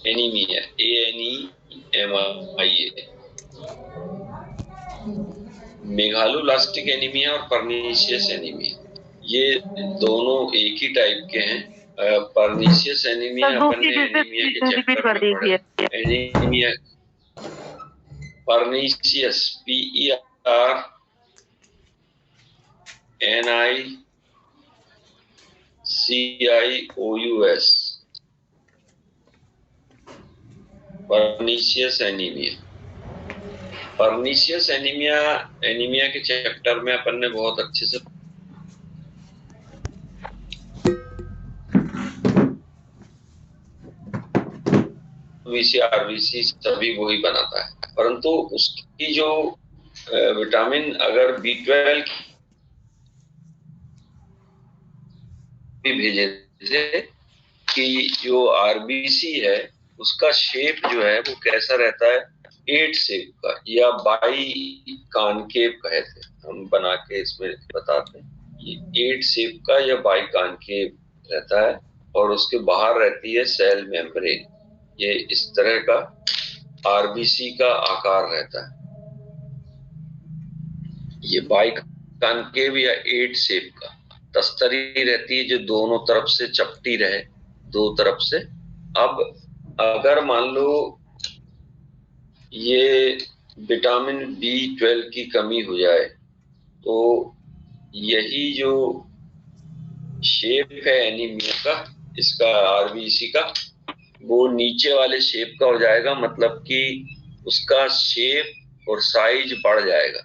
anaemia, ANEMIA। Megaloblastic anaemia और पर्नीशियस एनीमिया ये दोनों एक ही टाइप के हैं। पर्नीशियस एनीमिया अपन ने एनीमिया के चैप्टर में पढ़ा। Anaemia pernicious PERNICIOUS pernicious anaemia. Pernicious anaemia के चैप्टर में अपन ने बहुत अच्छे से RBC सभी वही बनाता है, परंतु उसकी जो विटामिन अगर B12 भी भेजे थे कि जो RBC है उसका शेप जो है वो कैसा रहता है, 8 शेप का या बाई कॉनकेव कहते हैं, हम बना के इसमें बताते हैं। ये 8 शेप का या बाई कॉनकेव रहता है, और उसके बाहर रहती है सेल मेम्ब्रेन। ये इस तरह का RBC का आकार रहता है। ये बाई कॉनकेव या 8 शेप का तस्तरी रहती है जो दोनों तरफ से चपटी रहे, दो तरफ से। अब अगर मान लो ये विटामिन B12 की कमी हो जाए तो यही जो शेप है एनीमिया का, इसका RBC का, वो नीचे वाले शेप का हो जाएगा, मतलब कि उसका शेप और साइज बढ़ जाएगा।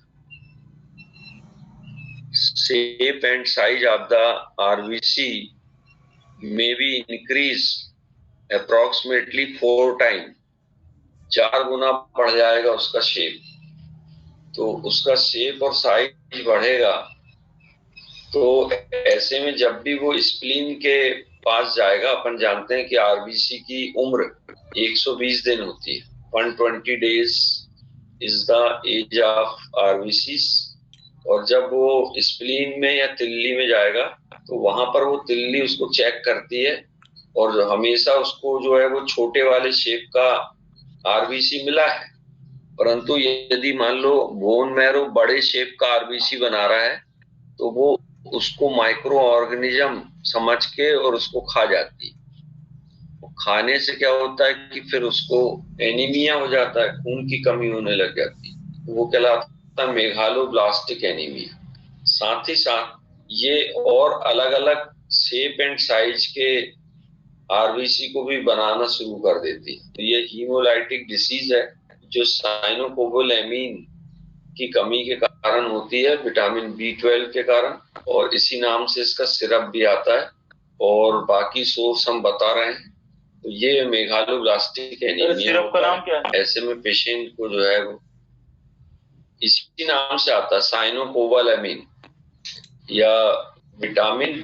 Shape and size of the RBC may be increased approximately 4 times, 4 गुना बढ़ जाएगा उसका शेप। तो उसका शेप और साइज बढ़ेगा तो ऐसे में जब भी वो स्प्लीन के पास जाएगा, अपन जानते हैं कि आरबीसी की उम्र 120 दिन होती है, 120 days is the age of RBC. और जब वो स्प्लीन में या तिल्ली में जाएगा तो वहां पर वो तिल्ली उसको चेक करती है और हमेशा उसको जो है वो छोटे वाले शेप का आरबीसी मिला है, परंतु यदि मान लो बोन मैरो बड़े शेप का आरबीसी बना रहा है तो वो उसको माइक्रो ऑर्गेनिज्म समझ के और उसको खा जाती है। खाने से क्या होता है कि फिर उसको एनीमिया हो जाता है, खून की कमी होने लग जाती है, वो कहलाता है मेगालोब्लास्टिक एनीमिया। साथ ही साथ ये और अलग अलग शेप एंड साइज के आरबीसी को भी बनाना शुरू कर देती है। तो ये हीमोलाइटिक डिसीज है जो साइनोकोबालामिन की कमी के कारण होती है, विटामिन B12 के कारण, और इसी नाम से इसका सिरप भी आता है और बाकी सोर्स हम बता रहे हैं। तो ये मेगालोब्लास्टिक एनीमिया
सिरप का नाम क्या है?
ऐसे में पेशेंट को जो है वो इसी नाम से आता है, साइनोकोबालामिन या विटामिन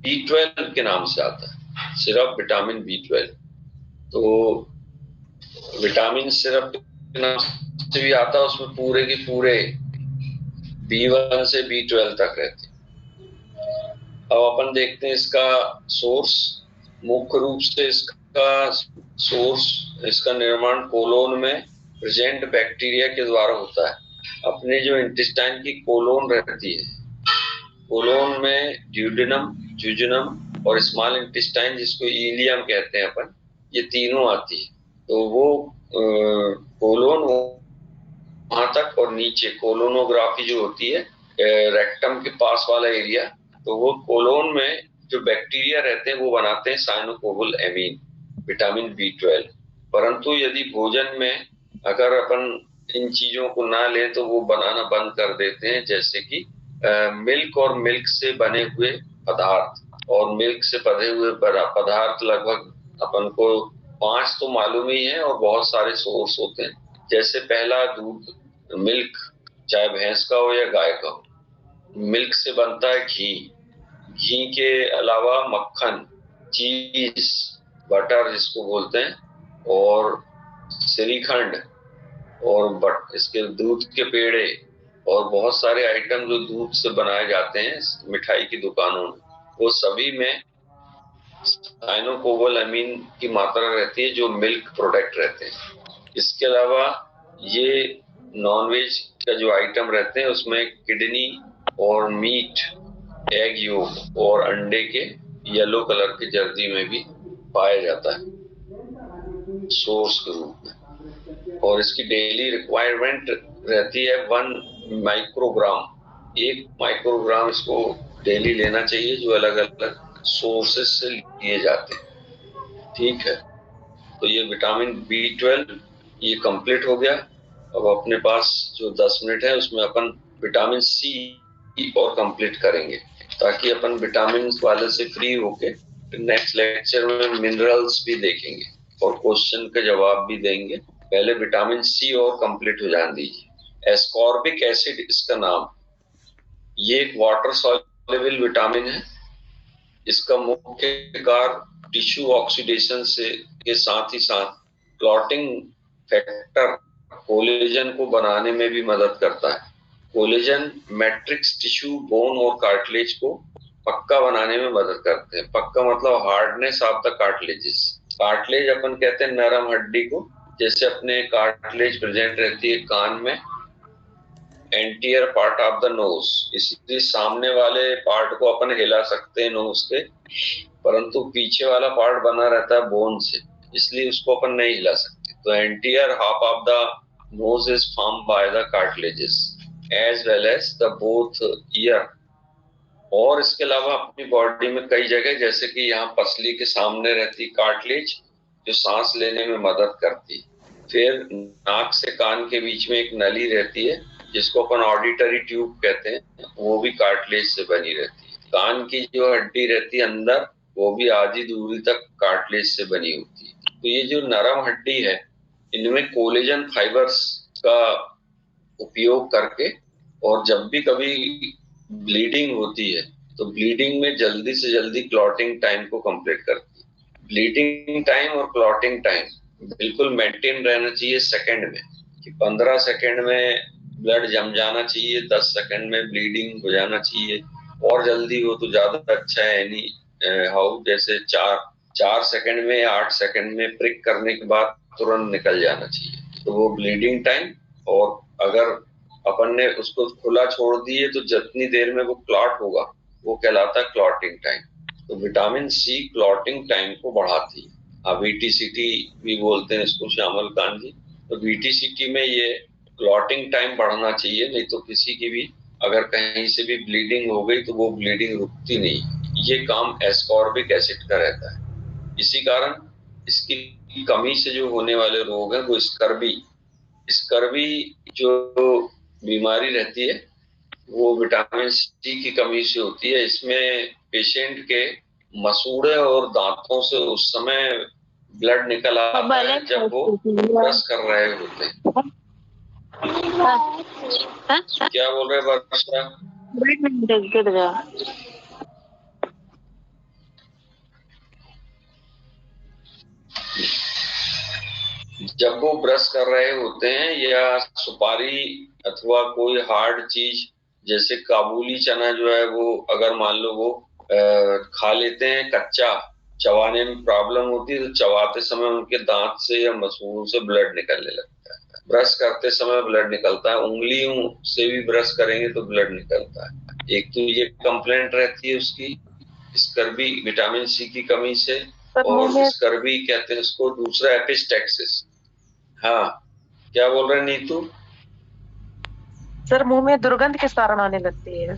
B12 के नाम से आता है सिरप, विटामिन B12। तो विटामिन सिरप के नाम से भी आता है, उसमें पूरे के पूरे B1 से B12 तक रहते हैं। अब अपन देखते हैं इसका सोर्स। मुख्य रूप से इसका सोर्स, इसका निर्माण कोलोन में प्रेजेंट बैक्टीरिया के द्वारा होता है। अपने जो इंटेस्टाइन की कोलोन रहती है, कोलोन में ड्यूडेनम, जुजुनम और स्मॉल इंटेस्टाइन जिसको इलियम कहते हैं अपन, ये तीनों आती है। तो वो कोलोन वहां तक, और नीचे कोलोनोग्राफी जो होती है रेक्टम के पास वाला एरिया, तो वो कोलोन में जो बैक्टीरिया रहते हैं वो बनाते हैं साइनोकोबालामिन, विटामिन B12। परंतु यदि भोजन में अगर अपन इन चीजों को ना ले तो वो बनाना बंद कर देते हैं, जैसे कि मिल्क और मिल्क से बने हुए पदार्थ, और मिल्क से बने हुए पदार्थ लगभग अपन को 5 तो मालूम ही है और बहुत सारे सोर्स होते हैं। जैसे पहला दूध, मिल्क, चाहे भैंस का हो या गाय का हो। मिल्क से बनता है घी, घी के अलावा मक्खन, चीज, बटर जिसको बोलते हैं, और श्रीखंड, और इसके दूध के पेड़े, और बहुत सारे आइटम जो दूध से बनाए जाते हैं मिठाई की दुकानों में, वो सभी में साइनोकोबालामिन की मात्रा रहती है जो मिल्क प्रोडक्ट रहते हैं। इसके अलावा ये नॉनवेज का जो आइटम रहते हैं उसमें किडनी और मीट, एग योक और अंडे के येलो कलर की जर्दी में भी पाया जाता है सोर्स के रूप में। और इसकी डेली रिक्वायरमेंट रहती है 1 माइक्रोग्राम, 1 माइक्रोग्राम इसको डेली लेना चाहिए, जो अलग अलग सोर्सेस से लिए जाते हैं। ठीक है, तो ये विटामिन B12 ये कंप्लीट हो गया। अब अपने पास जो 10 मिनट है उसमें अपन विटामिन C और कंप्लीट करेंगे, ताकि अपन विटामिन वाले से फ्री होके नेक्स्ट लेक्चर में मिनरल्स भी देखेंगे और क्वेश्चन के जवाब भी देंगे। पहले विटामिन C और कंप्लीट हो जाने दीजिए। एस्कॉर्बिक एसिड इसका नाम, ये एक वाटर सॉल्युबल विटामिन है। इसका मुख्य कार्य टिश्यू ऑक्सीडेशन से के साथ ही साथ क्लॉटिंग फैक्टर कोलेजन को बनाने में भी मदद करता है। कोलेजन मैट्रिक्स टिश्यू, बोन और कार्टिलेज को पक्का बनाने में मदद करते हैं। पक्का मतलब hardness of the cartilages. Cartilage अपन कहते हैं नरम हड्डी को, जैसे अपने कार्टिलेज प्रेजेंट रहती है कान में, anterior part of the knows, इसलिए सामने वाले पार्ट को अपन हिला सकते हैं नोज के, परंतु पीछे वाला पार्ट बना रहता है बोन से, इसलिए उसको अपन नहीं हिला सकते। तो entire half of the nose is formed by the cartilages as well as the both ear. और इसके अलावा अपनी बॉडी में कई जगह, जैसे कि यहाँ पसली के सामने रहती कार्टिलेज जो सांस लेने में मदद करती। फिर नाक से कान के बीच में एक नली रहती है जिसको अपन ऑडिटरी ट्यूब कहते हैं, वो भी कार्टिलेज से बनी रहती है। कान की जो हड्डी रहती है अंदर, वो भी आधी दूरी तक कार्टिलेज से बनी होती है। तो ये जो नरम हड्डी है, इनमें कोलेजन फाइबर्स का उपयोग करके, और जब भी कभी ब्लीडिंग होती है तो ब्लीडिंग में जल्दी से जल्दी क्लॉटिंग टाइम को कंप्लीट करती है। ब्लीडिंग टाइम और क्लॉटिंग टाइम बिल्कुल मेंटेन रहना चाहिए सेकंड में, कि 15 सेकंड में ब्लड जम जाना चाहिए, 10 सेकंड में ब्लीडिंग हो जाना चाहिए, और जल्दी हो तो ज्यादा अच्छा है। एनी हाउ जैसे 4 सेकंड में या 8 सेकंड में प्रिक करने के बाद तुरंत निकल जाना चाहिए, तो वो ब्लीडिंग टाइम। और अगर अपन ने उसको खुला छोड़ दिए तो जितनी देर में वो क्लॉट होगा वो कहलाता है क्लॉटिंग टाइम। तो विटामिन सी क्लॉटिंग टाइम को बढ़ाती है। VTCT भी बोलते हैं इसको, श्यामल कांत जी। तो VTCT में ये क्लॉटिंग टाइम बढ़ना चाहिए, नहीं तो किसी की भी अगर कहीं से भी ब्लीडिंग हो गई तो वो ब्लीडिंग रुकती नहीं। ये काम एस्कॉर्बिक एसिड का रहता है। इसी कारण इसकी कमी से जो होने वाले रोग हैं वो स्कर्वी जो बीमारी रहती है वो विटामिन सी की कमी से होती है। इसमें पेशेंट के मसूड़े और दांतों से उस समय ब्लड निकल आता है जब वो ब्रश कर रहे होते हैं। क्या बोल रहे वर्षा? जब वो ब्रश कर रहे होते हैं या सुपारी अथवा कोई हार्ड चीज जैसे काबुली चना जो है वो अगर मान लो वो खा लेते हैं कच्चा, चबाने में प्रॉब्लम होती है तो चबाते समय उनके दांत से या मसूड़ों से ब्लड निकलने लगता है। ब्रश करते समय ब्लड निकलता है, उंगलियों से भी ब्रश करेंगे तो ब्लड निकलता है। एक तो ये कंप्लेंट रहती है उसकी स्कर्वी विटामिन सी की कमी से, और स्कर्वी कहते हैं उसको। दूसरा एपिस्टेक्सिस। हाँ, क्या बोल रहे हैं नीतू?
सर मुंह में दुर्गंध किस कारण आने लगती है?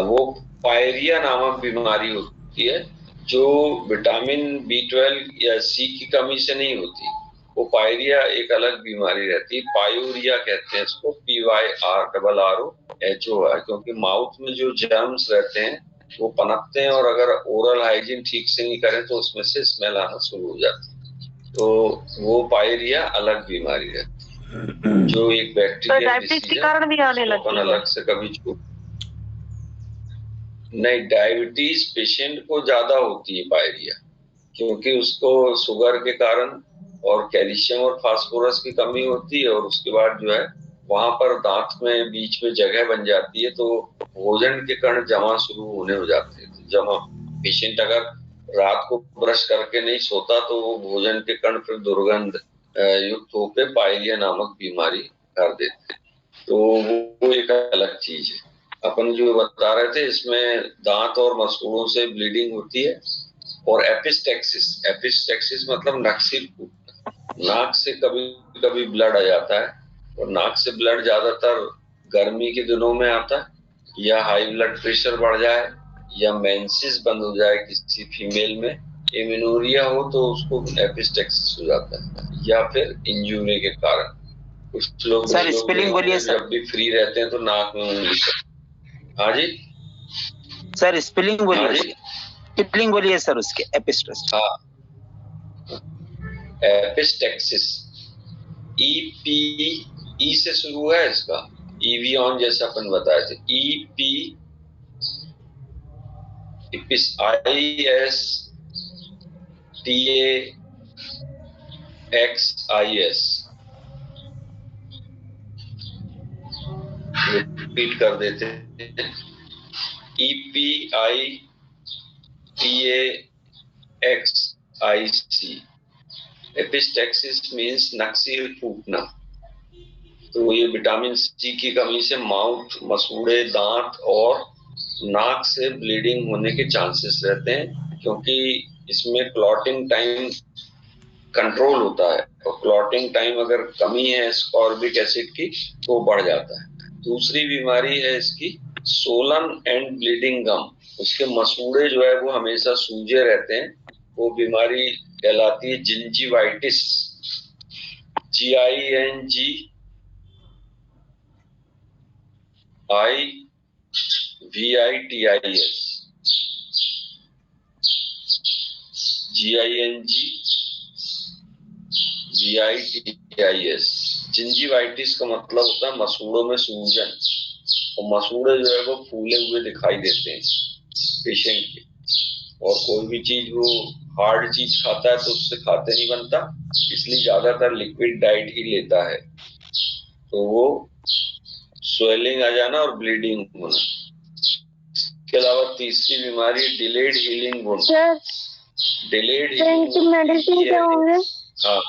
वो पायरिया नामक बीमारी होती है जो विटामिन B12 या सी की कमी से नहीं होती। वो पायरिया एक अलग बीमारी रहती है, पायूरिया कहते हैं इसको, PYRRROHO, क्योंकि माउथ में जो जर्म्स रहते हैं वो पनपते हैं और अगर ओरल हाइजीन ठीक से नहीं करें तो उसमें से स्मेल आना शुरू हो जाती है। तो वो पायरिया अलग बीमारी रहती है जो एक बैक्टीरिया डिसीज
के कारण भी आने लगती है।
अलग से कभी नहीं, डायबिटीज पेशेंट को ज्यादा होती है पायरिया, क्योंकि उसको शुगर के कारण और कैल्शियम और फास्फोरस की कमी होती है, और उसके बाद जो है वहां पर दांत में बीच में जगह बन जाती है तो भोजन के कण जमा शुरू होने हो जाते हैं। तो जमा पेशेंट अगर रात को ब्रश करके नहीं सोता तो वो भोजन के कण फिर दुर्गंध युक्त होकर पायरिया नामक बीमारी कर देते हैं। तो वो एक अलग चीज है। अपन जो बता रहे थे इसमें दांत और मसूड़ों से ब्लीडिंग होती है। और एपिस्टेक्सिस मतलब नक्सीर फूटना, नाक से कभी कभी ब्लड आ जाता है, और नाक से ब्लड ज्यादातर गर्मी के दिनों में आता है, या हाई ब्लड प्रेशर बढ़ जाए, या मेंसेस बंद हो जाए किसी फीमेल में, एमिनोरिया हो तो उसको एपिस्टेक्सिस हो जाता है, या फिर इंजरी के कारण। कुछ लोग
सर स्पेलिंग बोलिए सर।
जब भी फ्री रहते हैं तो नाक में उंगली। हाँ जी
सर, स्पेलिंग बोलिए।
हाँ जी,
स्पेलिंग बोलिए सर उसके। एपिस्टेक्सिस।
हाँ, एपिस्टेक्सिस ई से शुरू है इसका, ईवियन जैसा अपन बताए थे। ISTAXIS। रिपीट कर देते हैं, EPITAXIC। एपिस्टेक्सिस मीन्स नक्सीर फूटना। तो ये विटामिन सी की कमी से माउथ, मसूड़े, दांत और नाक से ब्लीडिंग होने के चांसेस रहते हैं, क्योंकि इसमें क्लॉटिंग टाइम कंट्रोल होता है, और क्लॉटिंग टाइम अगर कमी है एस्कॉर्बिक एसिड की तो बढ़ जाता है। दूसरी बीमारी है इसकी सोलन एंड ब्लीडिंग गम। उसके मसूड़े जो है वो हमेशा सूजे रहते हैं, वो बीमारी कहलाती है जिंजीवाइटिस। GINGIVITIS। GINGVITIS। जिंजीवाइटिस का मतलब होता है मसूड़ों में सूजन, और मसूड़े जो है वो फूले हुए दिखाई देते हैं पेशेंट के। और कोई भी चीज वो हार्ड चीज खाता है तो उससे खाते नहीं बनता, इसलिए ज्यादातर लिक्विड डाइट ही लेता है। तो वो स्वेलिंग आ जाना और ब्लीडिंग होना। इसके अलावा तीसरी बीमारी delayed healing wound. Delayed healing medicine क्या होंगे? हाँ,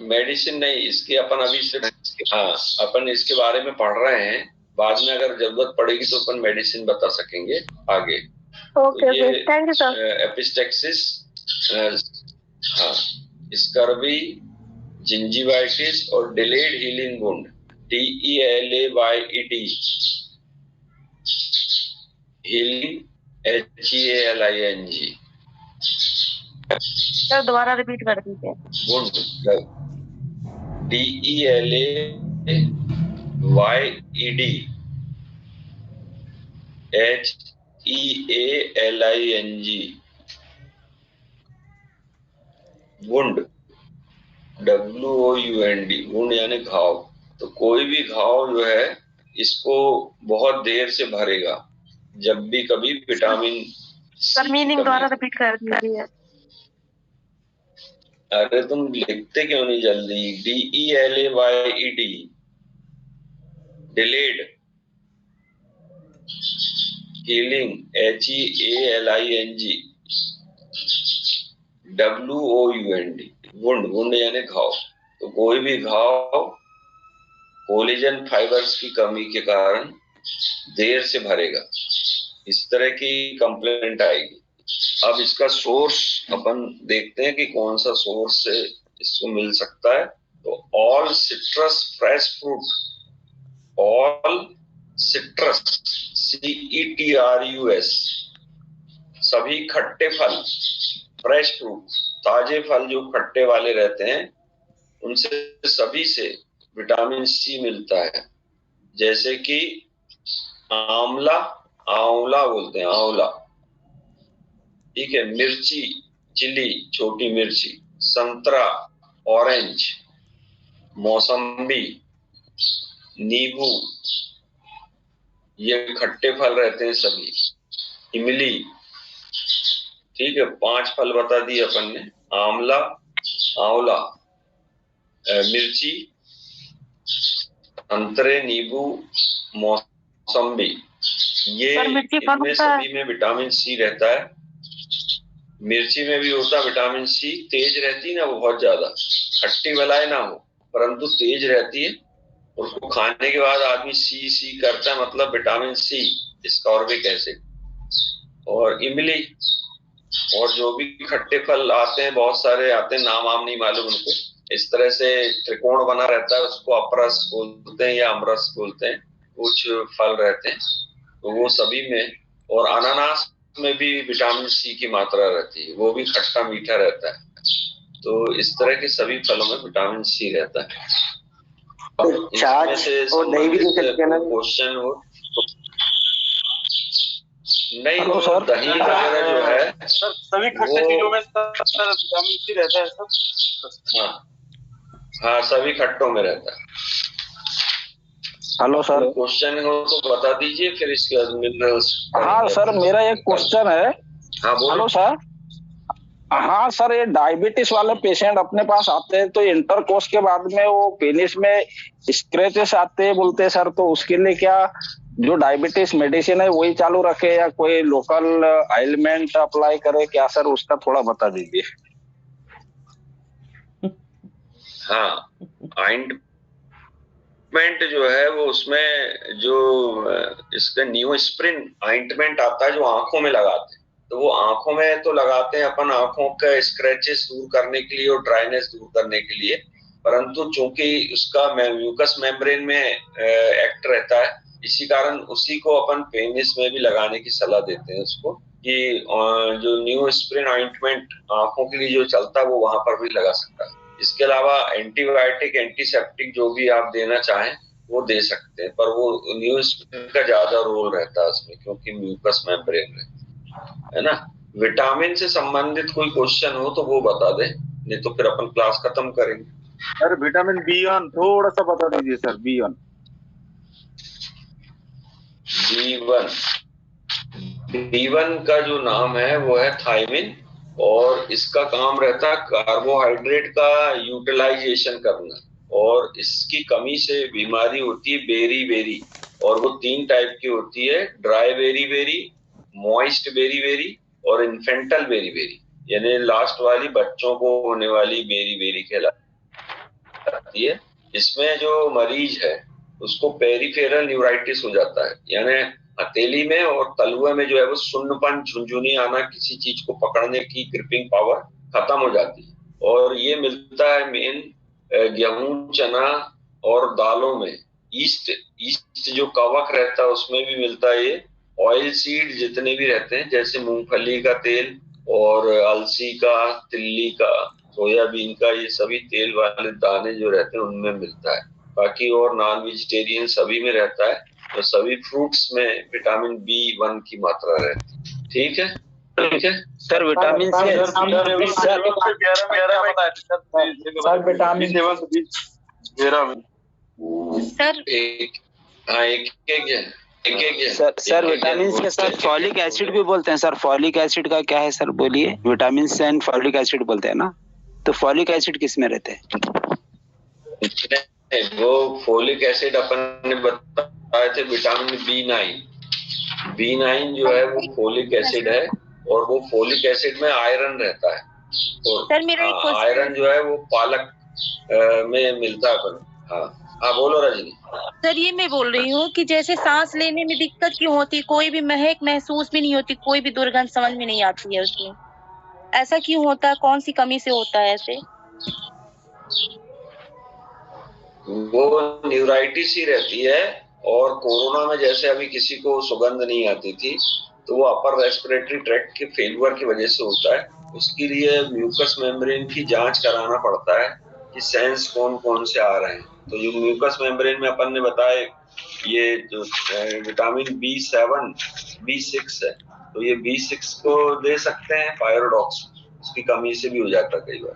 मेडिसिन नहीं, इसके अपन अभी से अपन इसके बारे में पढ़ रहे हैं। बाद में अगर जरूरत पड़ेगी तो अपन मेडिसिन बता सकेंगे आगे। Okay, thank you sir. Epistaxis, हाँ, स्कर्वी, जिंजिवाइटिस और delayed healing wound, DELAYED, healing HEALING।
Sir दोबारा रिपीट कर दीजिए।
Wound DELAYED HEALING, wound WOUND, wound यानी घाव। तो कोई भी घाव जो है इसको बहुत देर से भरेगा जब भी कभी विटामिन
सर मीनिंग द्वारा रिपीट कर दीजिए।
अरे तुम लिखते क्यों नहीं जल्दी? DELAYED, delayed healing HEALING, WOUND, wound, wound यानी घाव। तो कोई भी घाव कोलेजन फाइबर्स की कमी के कारण देर से भरेगा, इस तरह की कंप्लेंट आएगी। अब इसका सोर्स अपन देखते हैं कि कौन सा सोर्स से इसको मिल सकता है। तो all citrus fresh fruit, all citrus CETRUS, सभी खट्टे फल, फ्रेश फ्रूट, ताजे फल जो खट्टे वाले रहते हैं उनसे सभी से विटामिन C मिलता है। जैसे कि आंवला, आंवला बोलते हैं, आंवला, ठीक है, मिर्ची, चिली, छोटी मिर्ची, संतरा, ऑरेंज, मौसम्बी, नींबू, ये खट्टे फल रहते हैं सभी। इमली, ठीक है, 5 फल बता दिए अपन ने, आंवला, आंवला, मिर्ची, संतरे, नींबू, मौसम्बी, ये इनमें सभी में विटामिन C रहता है। मिर्ची में भी होता है विटामिन C, तेज रहती है ना, वो बहुत ज्यादा, खट्टी भलाई ना हो परंतु तेज रहती है। उसको खाने के बाद आदमी सी करता है, मतलब विटामिन C, एस्कॉर्बिक एसिड। और इमली, और जो भी खट्टे फल आते हैं, बहुत सारे आते हैं, नाम आम नहीं मालूम उनको, इस तरह से त्रिकोण बना रहता है, उसको अपरस बोलते हैं या अमरस बोलते हैं, कुछ फल रहते हैं, तो वो सभी में। और अनानास में भी विटामिन C की मात्रा रहती है, वो भी खट्टा मीठा रहता है। तो इस तरह के सभी फलों में विटामिन C रहता है। इसमें से क्वेश्चन हो नहीं हो, दही वगैरह जो है
सर सभी खट्टे चीजों में सर विटामिन C रहता है सर।
हाँ हाँ, सभी खट्टों में रहता है।
हेलो सर,
क्वेश्चन हो तो बता दीजिए, फिर इसके बाद मिनरल्स।
हाँ सर, मेरा एक क्वेश्चन है।
हाँ
हेलो सर। हाँ सर, ये डायबिटीज वाले पेशेंट अपने पास आते हैं तो इंटरकोर्स के बाद में वो पेनिस में स्क्रैचेस आते हैं बोलते हैं सर, तो उसके लिए क्या जो डायबिटीज मेडिसिन है वही चालू रखे या कोई लोकल ऑइलमेंट अप्लाई करे क्या सर? उसका थोड़ा बता दीजिए।
हाँ, ऑइंटमेंट जो है वो उसमें जो इसका न्यूस्प्रिन ऑइंटमेंट आता है जो आंखों में लगाते हैं, तो वो आंखों में तो लगाते हैं अपन आंखों का स्क्रैचेस दूर करने के लिए और ड्राइनेस दूर करने के लिए, परंतु चूंकि उसका म्यूकस मेम्ब्रेन में एक्ट रहता है, इसी कारण उसी को अपन पेनिस में भी लगाने की सलाह देते हैं उसको, कि जो न्यूस्प्रिन ऑइंटमेंट आंखों के लिए जो चलता है वो वहां पर भी लगा सकता है। इसके अलावा एंटीबायोटिक, एंटीसेप्टिक जो भी आप देना चाहें वो दे सकते हैं, पर वो न्यूस्प्रिन का ज्यादा रोल रहता है उसमें, क्योंकि म्यूकस मेम्ब्रेन है ना। विटामिन से संबंधित कोई क्वेश्चन हो तो वो बता दे, नहीं तो फिर अपन क्लास खत्म करेंगे।
सर विटामिन B1 थोड़ा सा बता दीजिए सर। B1
B1 का जो नाम है वो है थायमिन, और इसका काम रहता है कार्बोहाइड्रेट का यूटिलाइजेशन करना, और इसकी कमी से बीमारी होती है बेरी बेरी, और वो 3 टाइप की होती है, dry beriberi, moist beriberi और इन्फेंटल बेरी बेरी, यानी लास्ट वाली बच्चों को होने वाली बेरी बेरी कहलाती है। इसमें जो मरीज है उसको पेरिफेरल न्यूराइटिस हो जाता है, यानी हथेली में और तलुए में जो है वो सुन्नपन, झुनझुनी आना, किसी चीज को पकड़ने की ग्रिपिंग पावर खत्म हो जाती है। और ये मिलता है मेन गेहूं, चना और दालों में। ईस्ट जो कवक रहता है उसमें भी मिलता है ये। ऑयल सीड जितने भी रहते हैं, जैसे मूंगफली का तेल और अलसी का, तिल्ली का, सोयाबीन का, ये सभी तेल वाले दाने जो रहते हैं उनमें मिलता है। बाकी और नॉन वेजिटेरियन सभी में रहता है। तो सभी फ्रूट्स में विटामिन B1 की मात्रा रहती है। ठीक है, ठीक है
sir. Vitamin C
sir vitamin के साथ फॉलिक एसिड भी बोलते हैं सर। फॉलिक एसिड का क्या है सर, बोलिए। Vitamin C and folic acid बोलते हैं ना, तो फॉलिक एसिड किस में रहते हैं?
वो फॉलिक एसिड अपन ने बताए थे विटामिन B9 जो है वो फॉलिक एसिड है, और वो फॉलिक एसिड में आयरन रहता है। और
सर मेरा एक क्वेश्चन
आयरन जो है वो पालक में मिलता है अपन। हाँ बोलो रजनी।
सर ये मैं बोल रही हूँ कि जैसे सांस लेने में दिक्कत क्यों होती, कोई भी महक महसूस भी नहीं होती, कोई भी दुर्गंध समझ में नहीं आती है उसमें, ऐसा क्यों होता है? कौन सी कमी से होता है ऐसे?
वो न्यूराइटिस ही रहती है। और कोरोना में जैसे अभी किसी को सुगंध नहीं आती थी, तो वो अपर रेस्पिरेटरी ट्रैक्ट के फेलियर की वजह से होता है। उसके लिए म्यूकस मेम्ब्रेन की जांच कराना पड़ता है कि सेंस कौन कौन से आ रहे हैं। तो जो म्यूकस मेम्ब्रेन में अपन ने बताए ये जो विटामिन B7, B6 है, तो ये B6 को दे सकते हैं पायरोडॉक्स, उसकी कमी से भी हो जाता है कई बार।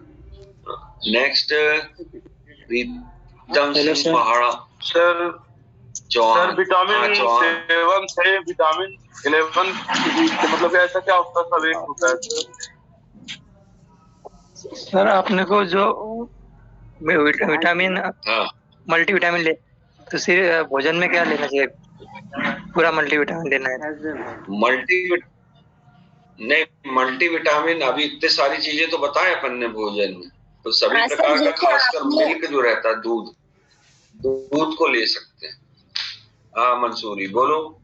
नेक्स्ट
सर विटामिन 7 से विटामिन 11 मतलब ऐसा क्या होता है सर? एक होता है
सर अपने को जो विटामिन मल्टीविटामिन ले, तो सिर्फ भोजन में क्या लेना चाहिए? पूरा मल्टीविटामिन लेना है?
मल्टीविटामिन अभी इतने सारी चीजें तो बताए अपन ने भोजन में, तो सभी प्रकार का, खासकर मिल्क जो रहता है, दूध को ले सकते हैं। हाँ मंसूरी बोलो।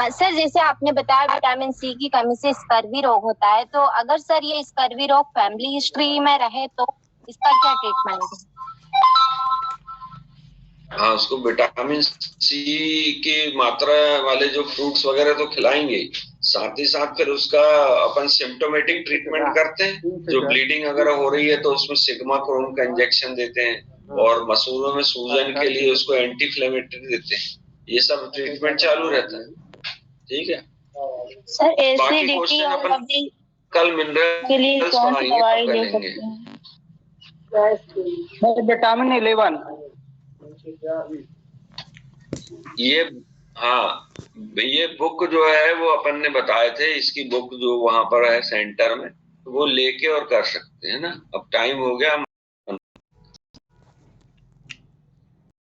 सर जैसे आपने बताया विटामिन सी की कमी से स्कर्वी रोग होता है, तो अगर सर ये स्कर्वी रोग फैमिली हिस्ट्री में रहे तो इसका क्या ट्रीटमेंट है?
हाँ, उसको विटामिन सी की मात्रा वाले जो फ्रूट्स वगैरह तो खिलाएंगे, साथ ही साथ फिर उसका अपन सिम्टोमेटिक ट्रीटमेंट करते हैं। जो ब्लीडिंग वगैरह हो रही है तो उसमें सिग्मा क्रोम का इंजेक्शन देते हैं, और मसूरों में सूजन के लिए उसको एंटी इन्फ्लेमेटरी देते हैं। ये सब ट्रीटमेंट चालू रहता है। ठीक है
सर। एसिडिटी और
कल मिनरल्स पढ़ाएंगे।
विटामिन 11
ये बुक जो है वो अपन ने बताए थे, इसकी बुक जो वहां पर है सेंटर में, वो लेके और कर सकते हैं ना। अब टाइम हो गया।